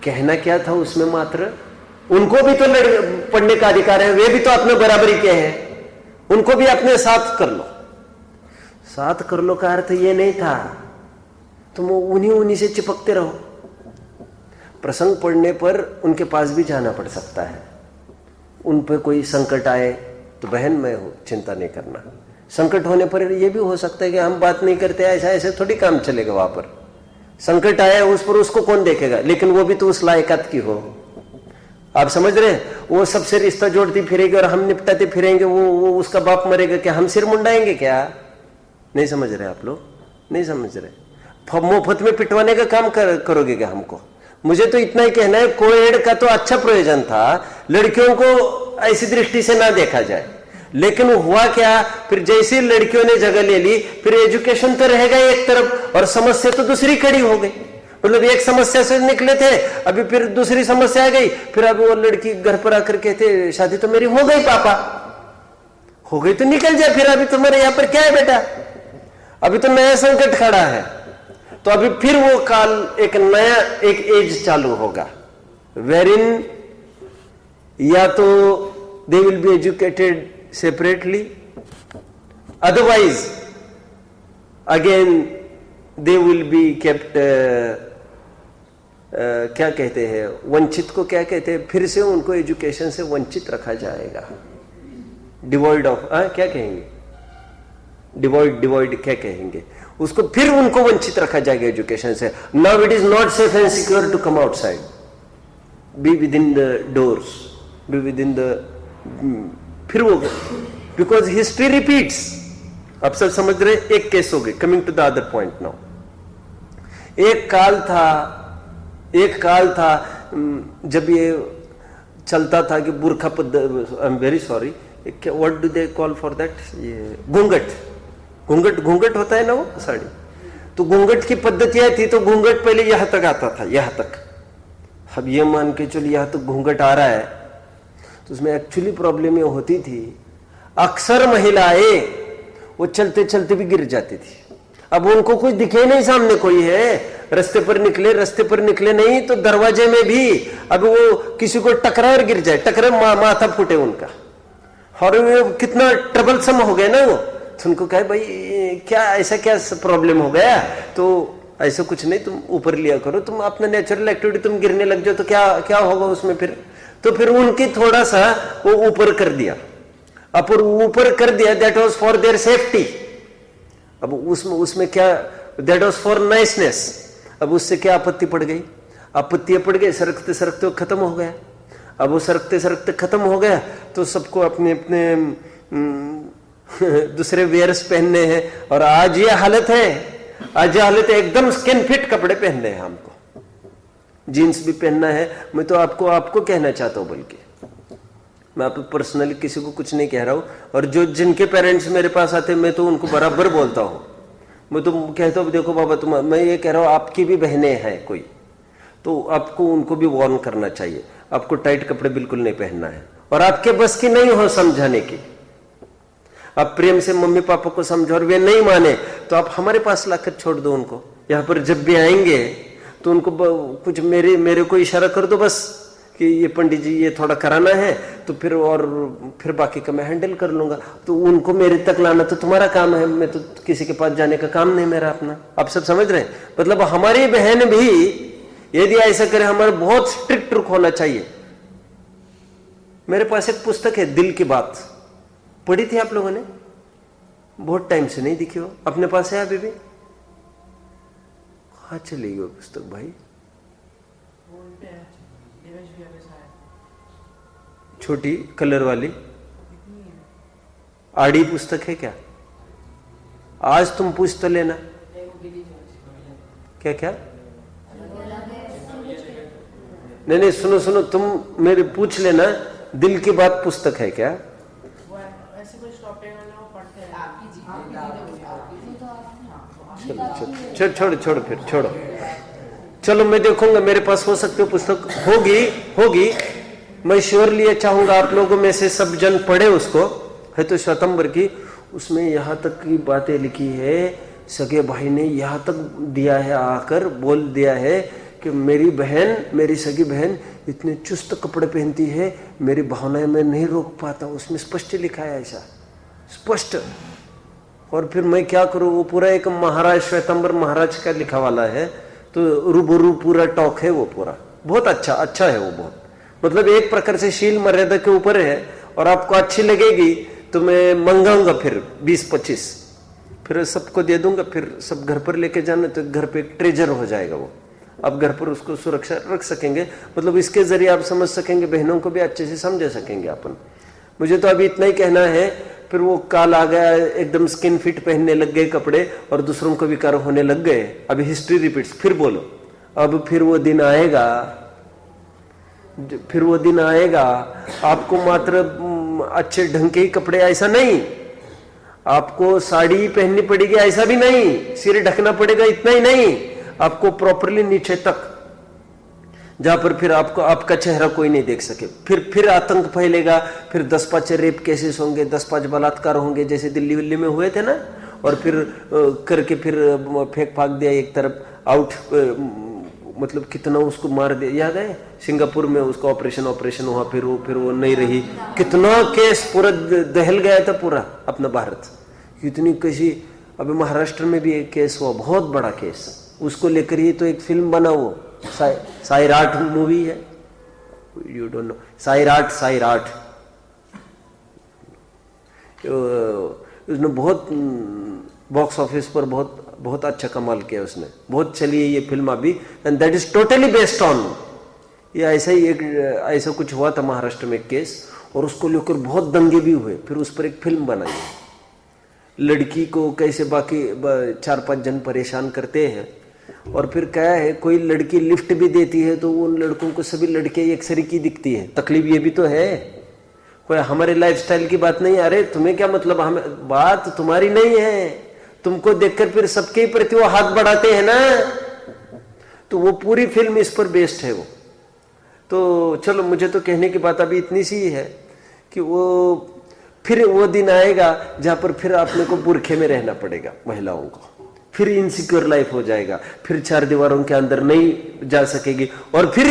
कहना क्या था उसमें? मात्र उनको भी तो पढ़ने का अधिकार है, वे भी तो अपने बराबरी के हैं, उनको भी अपने साथ कर लो। साथ कर लो का अर्थ ये नहीं था तुम उन्हीं से चिपकते रहो। प्रसंग पढ़ने पर उनके पास भी जाना पड़ सकता है। उन पर कोई संकट आए तो बहन मैं हूं, चिंता नहीं करना। संकट होने पर यह भी हो सकता है कि हम बात नहीं करते, ऐसा ऐसे थोड़ी काम चलेगा। वहां पर संकट आया, उस पर उसको कौन देखेगा? लेकिन वो भी तो उस लायकात की हो। आप समझ रहे हैं? वो सबसे रिश्ता जोड़ती फिरेगी और हम निपटाते फिरेंगे, वो उसका बाप मरेगा क्या? हम सिर मुंडाएंगे क्या? नहीं समझ रहे आप लोग? नहीं समझ रहे? मुफ्त में पिटवाने का काम करोगे क्या हमको? मुझे तो इतना ही कहना है, कोएड का तो अच्छा प्रयोजन था, लड़कियों को ऐसी दृष्टि से ना देखा जाए। लेकिन हुआ क्या, फिर जैसे लड़कियों ने जगह ले ली, फिर एजुकेशन तो रहेगा एक तरफ और समस्या तो दूसरी खड़ी हो गई। मतलब एक समस्या से निकले थे, अभी फिर दूसरी समस्या आ गई। फिर अभी वो लड़की घर पर आकर कहते शादी तो मेरी हो गई पापा, हो गई तो निकल जाए, फिर अभी तुम्हारे यहाँ पर क्या है बेटा? अभी तो नया संकट खड़ा है। तो अभी फिर वो काल, एक नया एक एज चालू होगा, वेरिन या तो they will be educated separately, otherwise again they will be kept क्या कहते हैं, वंचित को क्या कहते हैं, फिर से उनको एजुकेशन से वंचित रखा जाएगा। डिवॉइड ऑफ, क्या कहेंगे, डिवॉइड क्या कहेंगे उसको, फिर उनको वंचित रखा जाएगा एजुकेशन से। Now it is not safe and secure to come outside, be within the doors, be within the, फिर वो, बिकॉज हिस्ट्री रिपीट्स। आप सब समझ रहे, एक केस हो गई। Coming to the other point now, एक काल था जब ये चलता था कि बुरखा I am very sorry, what do they call for that, ये घूंघट होता है ना वो साड़ी, तो घूंघट की पद्धतियां थी। तो घूंघट पहले यहां तक आता था, यहां तक। अब ये मान के चलिए यहां तक घूंघट आ रहा है, तो उसमें एक्चुअली प्रॉब्लम ये होती थी, अक्सर महिलाएं वो चलते चलते भी गिर जाती थी। अब उनको कुछ दिखे नहीं, सामने कोई है, रास्ते पर निकले नहीं तो दरवाजे में भी, अब वो किसी को टकरा और गिर जाए, माथा फूटे उनका, और वो कितना ट्रबलसम हो गया ना वो। तो उनको कहे भाई क्या ऐसा क्या प्रॉब्लम हो गया, तो ऐसा कुछ नहीं, तुम ऊपर लिया करो, तुम अपना नेचुरल एक्टिविटी, तुम गिरने लग जाओ तो क्या होगा उसमें फिर। तो फिर उनकी थोड़ा सा वो ऊपर कर दिया, ऊपर कर दिया, that was for their safety. अब उसमें क्या, दैट वाज फॉर नाइसनेस। अब उससे क्या आपत्ति पड़ गई, आपत्तियां पड़ गई, सरकते सरकते खत्म हो गया। अब वो सरकते सरकते खत्म हो गया तो सबको अपने अपने दूसरे वेयर्स पहनने हैं, और आज ये हालत है, एकदम स्किन फिट कपड़े पहनने हैं हमको, जीन्स भी पहनना है। मैं तो आपको कहना चाहता हूं, बल्कि मैं आप पर्सनली किसी को कुछ नहीं कह रहा हूं, और जिनके पेरेंट्स मेरे पास आते मैं तो उनको बराबर बोलता हूं। मैं तो कहता हूं देखो बाबा, मैं ये कह रहा हूं आपकी भी बहनें हैं कोई, तो आपको उनको भी वार्न करना चाहिए, आपको टाइट कपड़े बिल्कुल नहीं पहनना है, और आपके बस की नहीं हो समझाने की। आप प्रेम से मम्मी पापा को समझो, और वे नहीं माने तो आप हमारे पास लाकर छोड़ दो उनको। यहाँ पर जब भी आएंगे तो उनको कुछ मेरे को इशारा कर दो बस, कि ये पंडित जी ये थोड़ा कराना है, तो फिर बाकी का मैं हैंडल कर लूंगा। तो उनको मेरे तक लाना तो तुम्हारा काम है, मैं तो किसी के पास जाने का काम नहीं मेरा अपना। आप सब समझ रहे हैं, मतलब हमारी बहन भी यदि ऐसा करे, हमारा बहुत स्ट्रिक्ट रुख होना चाहिए। मेरे पास एक पुस्तक है, दिल की बात, पढ़ी थी आप लोगों ने, बहुत टाइम से नहीं दिखी हो, अपने पास है अभी भी? कहाँ चली गई पुस्तक भाई? छोटी कलर वाली आड़ी पुस्तक है क्या? आज तुम पूछ तो लेना। क्या? नहीं, सुनो, तुम मेरे पूछ लेना, दिल की बात पुस्तक है क्या? छोड़ो, चलो मैं देखूंगा, मेरे पास हो सकती है पुस्तक, होगी। मैं श्योरली चाहूंगा आप लोगों में से सब जन पढ़े उसको, है तो श्वेतंबर की, उसमें यहाँ तक की बातें लिखी है। सगे भाई ने यहाँ तक दिया है, आकर बोल दिया है कि मेरी सगी बहन इतने चुस्त कपड़े पहनती है, मेरी भावनाएं मैं नहीं रोक पाता। उसमें स्पष्ट लिखा है, ऐसा स्पष्ट। और फिर मैं क्या करूं, वो पूरा एक महाराज, श्वेतंबर महाराज का लिखा वाला है, तो रूबरू पूरा टॉक है वो पूरा, बहुत अच्छा है वो, बहुत मतलब एक प्रकार से शील मर्यादा के ऊपर है। और आपको अच्छी लगेगी तो मैं मंगाऊंगा फिर 20-25, फिर सबको दे दूंगा, फिर सब घर पर लेके जाना, तो घर पे एक ट्रेजर हो जाएगा वो, आप घर पर उसको सुरक्षा रख सकेंगे। मतलब इसके जरिए आप समझ सकेंगे, बहनों को भी अच्छे से समझ सकेंगे अपन। मुझे तो अभी इतना ही कहना है। फिर वो काल आ गया, एकदम स्किन फिट पहनने लग गए कपड़े, और दूसरों को विकार होने लग गए। अभी हिस्ट्री रिपीट्स, फिर बोलो, अब फिर वो दिन आएगा, आपको मात्र अच्छे ढंग के ही कपड़े, ऐसा नहीं, आपको साड़ी पहननी पड़ेगी, ऐसा भी नहीं, सिर ढकना पड़ेगा, इतना ही नहीं, आपको प्रॉपरली नीचे तक, जहां पर फिर आपका चेहरा कोई नहीं देख सके। फिर आतंक फैलेगा, फिर 10-5 रेप केसेस होंगे, 10-5 बलात्कार होंगे, जैसे दिल्ली में हुए थे ना, और फिर करके फिर फेंक फाक दिया एक तरफ, आउट, मतलब कितना उसको मार दिया, याद है सिंगापुर में उसका ऑपरेशन हुआ, फिर वो नहीं रही, कितना केस पूरा दहल गया था पूरा अपना भारत, कितनी कैसी। अभी महाराष्ट्र में भी एक केस हुआ, बहुत बड़ा केस, उसको लेकर ही तो एक फिल्म बना, वो साइराट मूवी है, यू डोंट नो, साइराट उसने बहुत बॉक्स ऑफिस पर बहुत अच्छा कमाल किया उसने, बहुत चली है ये फिल्म अभी, and that is totally based on, ये ऐसा कुछ हुआ था महाराष्ट्र में केस, और उसको लेकर बहुत दंगे भी हुए, फिर उस पर एक फिल्म बनाई है। लड़की को कैसे बाकी 4-5 जन परेशान करते हैं, और फिर क्या है, कोई लड़की लिफ्ट भी देती है तो उन लड़कों को सभी लड़के एक सरीकी दिखती है। तकलीफ ये भी तो है, कोई हमारे लाइफस्टाइल की बात नहीं। अरे तुम्हें क्या मतलब, हमें बात तुम्हारी नहीं है, तुमको देखकर फिर सबके प्रति वो हाथ बढ़ाते हैं ना, तो वो पूरी फिल्म इस पर बेस्ड है वो। तो चलो, मुझे तो कहने की बात अभी इतनी सी है कि फिर वो दिन आएगा जहां पर फिर अपने को बुरखे में रहना पड़ेगा महिलाओं को, फिर इनसिक्योर लाइफ हो जाएगा, फिर 4 दीवारों के अंदर नहीं जा सकेगी, और फिर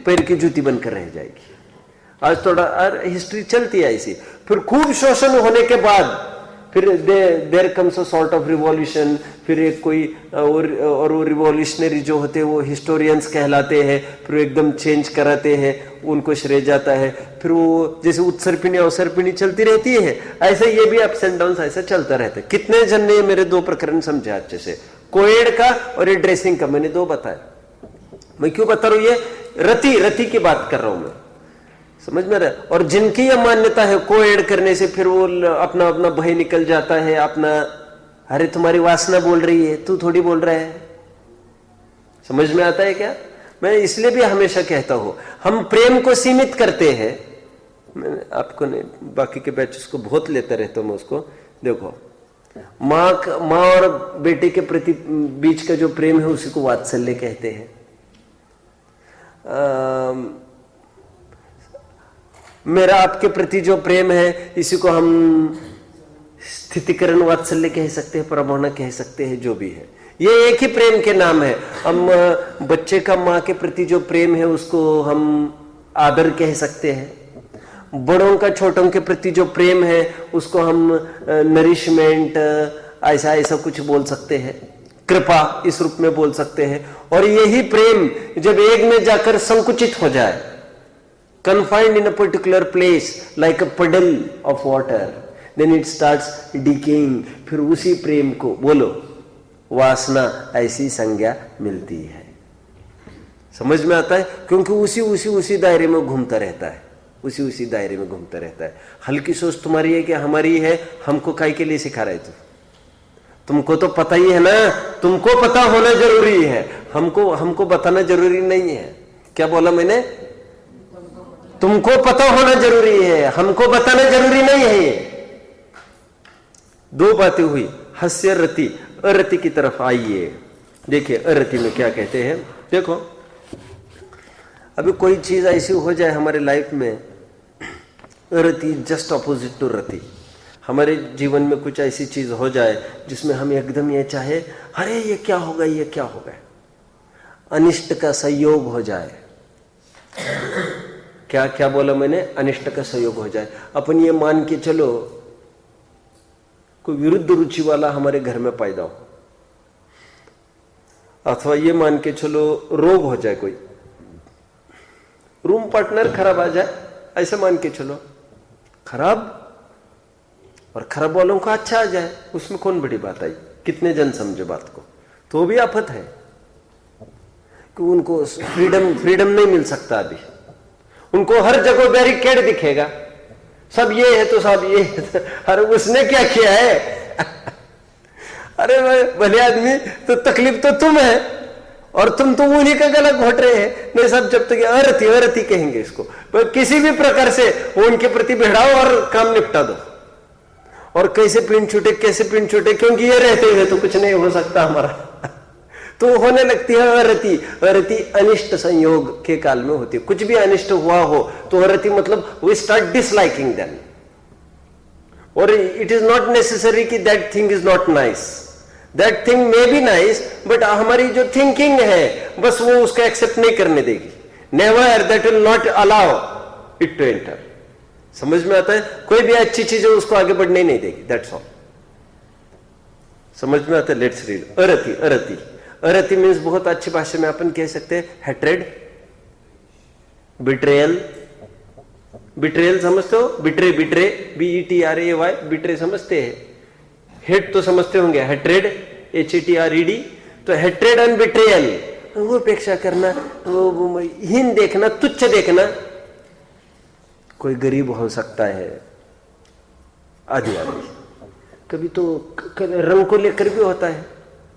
पैर की जूती बनकर रह जाएगी। आज थोड़ा हिस्ट्री चलती है ऐसी, फिर खूब शोषण होने के बाद फिर there comes a sort of revolution, फिर एक कोई और वो रिवॉल्यूशनरी जो होते हैं वो हिस्टोरियंस कहलाते हैं, फिर एकदम चेंज कराते हैं, उनको श्रेय जाता है। फिर वो जैसे उत्सर्पिणी अवसर्पिणी चलती रहती है, ऐसे ये भी अप्स एंड डाउन ऐसा चलता रहता है। कितने जन ने मेरे 2 प्रकरण समझे अच्छे से, कोएड का और ये ड्रेसिंग का, मैंने 2 बताया। मैं क्यों बता रहा हूं, ये रति की बात कर रहा हूं मैं, समझ में रहा। और जिनकी यह मान्यता है को ऐड करने से फिर वो अपना अपना भय निकल जाता है, अपना, अरे तुम्हारी वासना बोल रही है, तू थोड़ी बोल रहा है। समझ में आता है क्या? मैं इसलिए भी हमेशा कहता हूं, हम प्रेम को सीमित करते हैं। मैं आपको नहीं, बाकी के बैचेस को बहुत लेता रहता हूं मैं उसको। देखो, माँ और बेटे के प्रति बीच का जो प्रेम है उसी को वात्सल्य कहते हैं। मेरा आपके प्रति जो प्रेम है इसी को हम स्थितिकरण वात्सल्य कह सकते हैं, प्रभावना कह सकते हैं, जो भी है ये एक ही प्रेम के नाम है। हम बच्चे का माँ के प्रति जो प्रेम है उसको हम आदर कह सकते हैं। बड़ों का छोटों के प्रति जो प्रेम है उसको हम नरिशमेंट, ऐसा कुछ बोल सकते हैं, कृपा इस रूप में बोल सकते हैं। और यही प्रेम जब एक में जाकर संकुचित हो जाए, confined in a particular place like a puddle of water, then it starts decaying। फिर उसी प्रेम को बोलो वासना ऐसी संज्ञा मिलती है। समझ में आता है? क्योंकि उसी दायरे में घूमता रहता है, उसी दायरे में घूमता रहता है। हल्की सोच तुम्हारी है कि हमारी है, हमको काय के लिए सिखा रहे तू? तुमको तो पता ही है ना, तुमको पता होना जरूरी है, हमको बताना जरूरी नहीं है। क्या बोला मैंने? तुमको पता होना जरूरी है, हमको बताना जरूरी नहीं है। ये 2 बातें हुई, हास्य रति, अरति की तरफ आइए। देखिए अरति में क्या कहते हैं। देखो, अभी कोई चीज ऐसी हो जाए हमारे लाइफ में, अरति जस्ट ऑपोजिट टू रति। हमारे जीवन में कुछ ऐसी चीज हो जाए जिसमें हम एकदम ये चाहे, अरे ये क्या होगा, ये क्या होगा, अनिष्ट का संयोग हो जाए। क्या बोला मैंने? अनिष्ट का संयोग हो जाए। अपन ये मान के चलो कोई विरुद्ध रुचि वाला हमारे घर में पैदा हो, अथवा ये मान के चलो रोग हो जाए, कोई रूम पार्टनर खराब आ जाए, ऐसे मान के चलो खराब, और खराब वालों का अच्छा आ जाए, उसमें कौन बड़ी बात आई? कितने जन समझे बात को? तो भी आफत है कि उनको फ्रीडम नहीं मिल सकता। अभी उनको हर जगह बैरिकेड दिखेगा, सब ये है तो सब ये है। अरे उसने क्या किया है? अरे भले आदमी, तो तकलीफ तो तुम है, और तुम तो उन्हीं का गला घोट रहे हैं। नहीं, सब जब तक अरति कहेंगे इसको, किसी भी प्रकार से वो उनके प्रति भिड़ाओ और काम निपटा दो। और कैसे पिंड छूटे, क्योंकि ये रहते हुए तो कुछ नहीं हो सकता हमारा, तो होने लगती है अरति। अरति अनिष्ट संयोग के काल में होती है। कुछ भी अनिष्ट हुआ हो तो अरति मतलब वी स्टार्ट डिसलाइकिंग देम, और इट इज नॉट नेसेसरी कि that thing is not nice, that thing may be nice, but हमारी जो थिंकिंग है बस वो उसको एक्सेप्ट नहीं करने देगी। Never, that will not allow it to enter. समझ में आता है? कोई भी अच्छी चीज है उसको आगे बढ़ने नहीं देगी, दैट्स ऑल। समझ में आता है? Let's read. अरति अरति मीन्स बहुत अच्छी भाषा में अपन कह सकते हैं हैट्रेड, बिट्रेयल। बिट्रेयल समझते हो? बिट्रे, बिट्रे, BETRAY, बिट्रे समझते हैं? हेट तो समझते होंगे, हैट्रेड, HATRED। तो हैट्रेड एंड बिट्रेयल, वो अपेक्षा करना, वो हीन देखना, तुच्छ देखना। कोई गरीब हो सकता है आदि आदि, कभी तो रंग को लेकर भी होता है,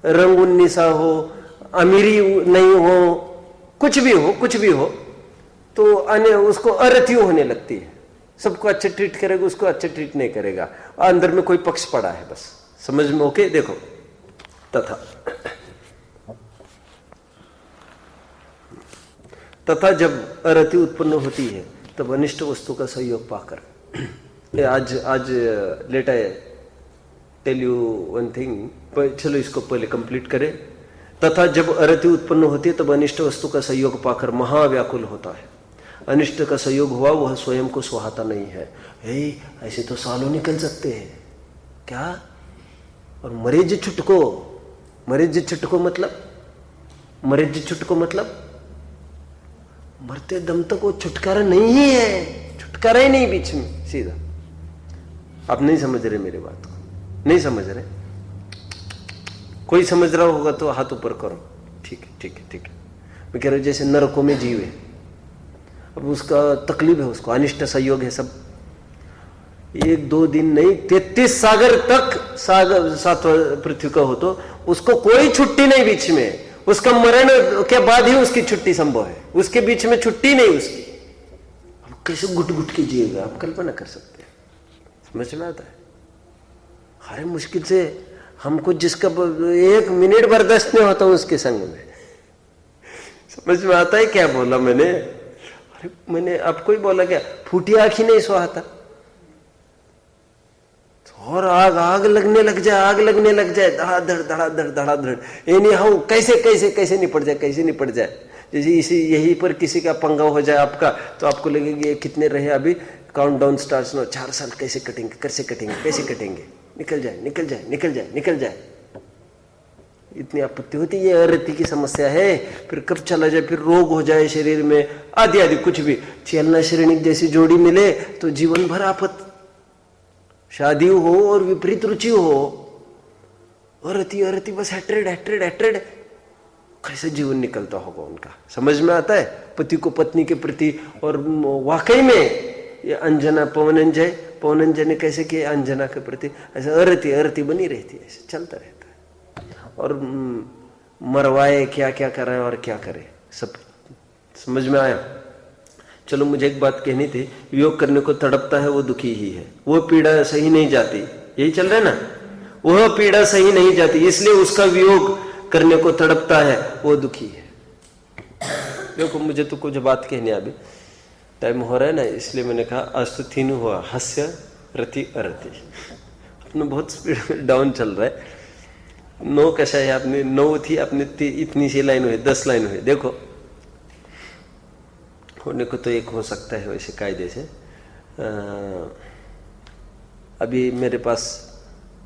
रंग 19 हो, अमीरी नहीं हो, कुछ भी हो, कुछ भी हो, तो अन्य उसको अरति होने लगती है। सबको अच्छे ट्रीट करेगा, उसको अच्छे ट्रीट नहीं करेगा, अंदर में कोई पक्ष पड़ा है, बस समझ में? ओके, देखो तथा जब अरति उत्पन्न होती है तब अनिष्ट वस्तु का सहयोग पाकर, आज let I tell you one thing, चलो इसको पहले कंप्लीट करें। तथा जब अरति उत्पन्न होती है तब अनिष्ट वस्तु का सहयोग पाकर महाव्याकुल होता है। अनिष्ट का सहयोग हुआ, वह स्वयं को सुहाता नहीं है। ऐसे तो सालों निकल सकते हैं क्या? और मरीज छुटको, मरीज छुटको मतलब, मरीज छुटको मतलब मरते दम तक वो छुटकारा नहीं ही है, छुटकारा ही नहीं बीच में सीधा। आप नहीं समझ रहे मेरी बात को, नहीं समझ रहे? कोई समझ रहा होगा तो हाथ ऊपर करो। ठीक है, ठीक है, ठीक है। मैं कह रहा हूं जैसे नरकों में जीव है, अब उसका तकलीफ है, उसको अनिष्ट संयोग है सब, 1-2 दिन नहीं 33 सागर तक, सागर 7 पृथ्वी का हो तो उसको कोई छुट्टी नहीं बीच में। उसका मरण के बाद ही उसकी छुट्टी संभव है, उसके बीच में छुट्टी नहीं उसकी। अब कैसे गुट गुट के जिएगा, आप कल्पना कर सकते हैं? समझ में आता है? अरे मुश्किल से हमको जिसका 1 मिनट बर्दाश्त नहीं होता उसके संग में। समझ में आता है क्या बोला मैंने? अरे मैंने आपको ही बोला क्या, फूटी आंख ही नहीं सुहाता, और आग आग लगने लग जाए, आग लगने लग जाए, धड़ाधड़ धड़ाधड़ धड़ाधड़, एनी हाउ कैसे कैसे कैसे निपट जाए, कैसे निपट जाए। जैसे इसी यहीं पर किसी का पंगा हो जाए आपका, तो आपको लगेगा ये कितने रहे अभी, काउंट डाउन स्टार्ट्स नो, 4 साल कैसे कटेंगे, कैसे कटेंगे, कैसे कटेंगे, निकल जाए निकल जाए निकल जाए निकल जाए। इतनी आपत्ति होती है, ये अरति की समस्या है। फिर कब चला जाए, फिर रोग हो जाए शरीर में, आदि आदि कुछ भी। चलना श्रेणी जैसी जोड़ी मिले तो जीवन भर आफत, शादी हो और विपरीत रुचि हो, अरति अरति, बस हैट्रेड हैट्रेड हैट्रेड। कैसे जीवन निकलता होगा उनका, समझ में आता है? पति को पत्नी के प्रति, और वाकई में ये अंजना पवनंजय ने कैसे किया अंजना के प्रति, ऐसे अरति अरति बनी रहती है, ऐसे चलता रहता है। और मरवाए क्या क्या करे और क्या करे, सब समझ में आया? चलो मुझे एक बात कहनी थी, योग करने को तड़पता है वो दुखी ही है, वो पीड़ा सही नहीं जाती, यही चल रहा है ना, वह पीड़ा सही नहीं जाती, इसलिए उसका वियोग करने को तड़पता है वो दुखी है। देखो मुझे तो कुछ बात कहनी है, अभी टाइम हो रहा है ना, इसलिए मैंने कहा आज तो 3 हुआ, हास्य रति अरति, अपना बहुत स्पीड डाउन चल रहा है। 9 कैसा है आपने, 9 थी आपने, इतनी सी लाइन हुई, 10 लाइन हुई। देखो होने को तो एक हो सकता है वैसे कायदे से। अभी मेरे पास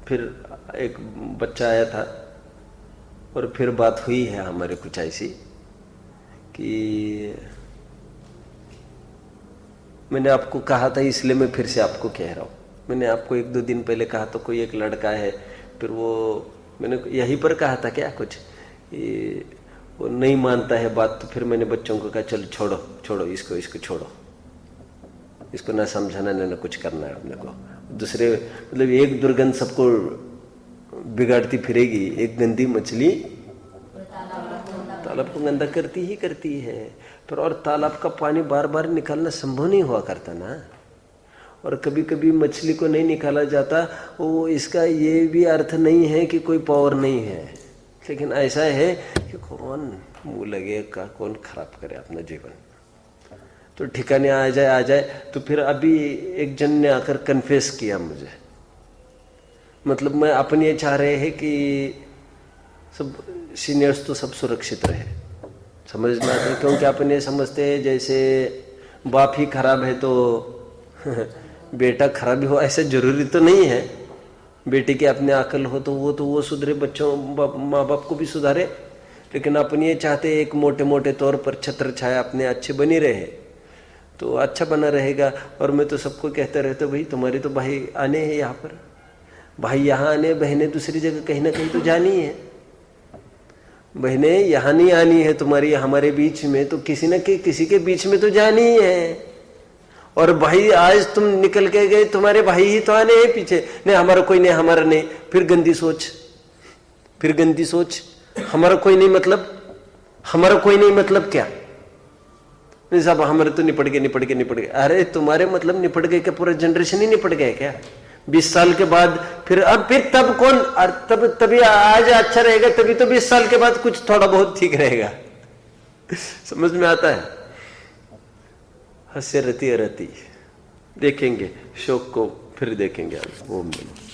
फिर एक बच्चा आया था और फिर बात हुई है हमारे कुछ ऐसी कि मैंने आपको कहा था, इसलिए मैं फिर से आपको कह रहा हूँ। मैंने आपको 1-2 दिन पहले कहा तो कोई एक लड़का है, फिर वो मैंने यहीं पर कहा था क्या कुछ, वो नहीं मानता है बात, तो फिर मैंने बच्चों को कहा चलो छोड़ो छोड़ो इसको छोड़ो, इसको ना समझाना ना कुछ करना है अपने को। दूसरे मतलब एक दुर्गंध सबको बिगाड़ती फिरेगी, एक गंदी मछली तालाब को गंदा करती है। पर और तालाब का पानी बार बार निकालना संभव नहीं हुआ करता ना, और कभी कभी मछली को नहीं निकाला जाता, वो इसका ये भी अर्थ नहीं है कि कोई पावर नहीं है, लेकिन ऐसा है कि कौन मुंह लगे का कौन खराब करे अपना जीवन, तो ठिकाने आ जाए। तो फिर अभी एक जन ने आकर कन्फेस किया मुझे, मतलब मैं अपन ये चाह रहे हैं कि सब सीनियर्स तो सब सुरक्षित रहे, समझ में आता है? क्योंकि अपन ये समझते हैं जैसे बाप ही खराब है तो बेटा खराब ही हो, ऐसा जरूरी तो नहीं है। बेटे की अपने अकल हो तो वो सुधरे, बच्चों माँ बाप को भी सुधारे, लेकिन अपन ये चाहते एक मोटे मोटे तौर पर छत्र छाया अपने अच्छे बनी रहे, तो अच्छा बना रहेगा। और मैं तो सबको कहता रहता हूं, भाई तुम्हारे तो भाई आने हैं यहाँ पर, भाई यहाँ आने, बहनें दूसरी जगह कहीं ना कहीं तो जानी है। बहनें यहाँ नहीं आनी है तुम्हारी हमारे बीच में, तो किसी न किसी के बीच में तो जानी ही है। और भाई आज तुम निकल के गए, तुम्हारे भाई ही तो आने हैं पीछे। नहीं हमारा कोई नहीं, हमारा नहीं, फिर गंदी सोच, फिर गंदी सोच। हमारा कोई नहीं मतलब, हमारा कोई नहीं मतलब क्या? नहीं साहब हमारे तो निपट गए। अरे तुम्हारे मतलब निपट गए क्या? पूरा जनरेशन ही निपट गया क्या? 20 साल के बाद फिर अब फिर तब कौन? तभी आज अच्छा रहेगा, तभी तो 20 साल के बाद कुछ थोड़ा बहुत ठीक रहेगा। समझ में आता है? हस्य रति अरति। देखेंगे शोक को, फिर देखेंगे। ओम नमः।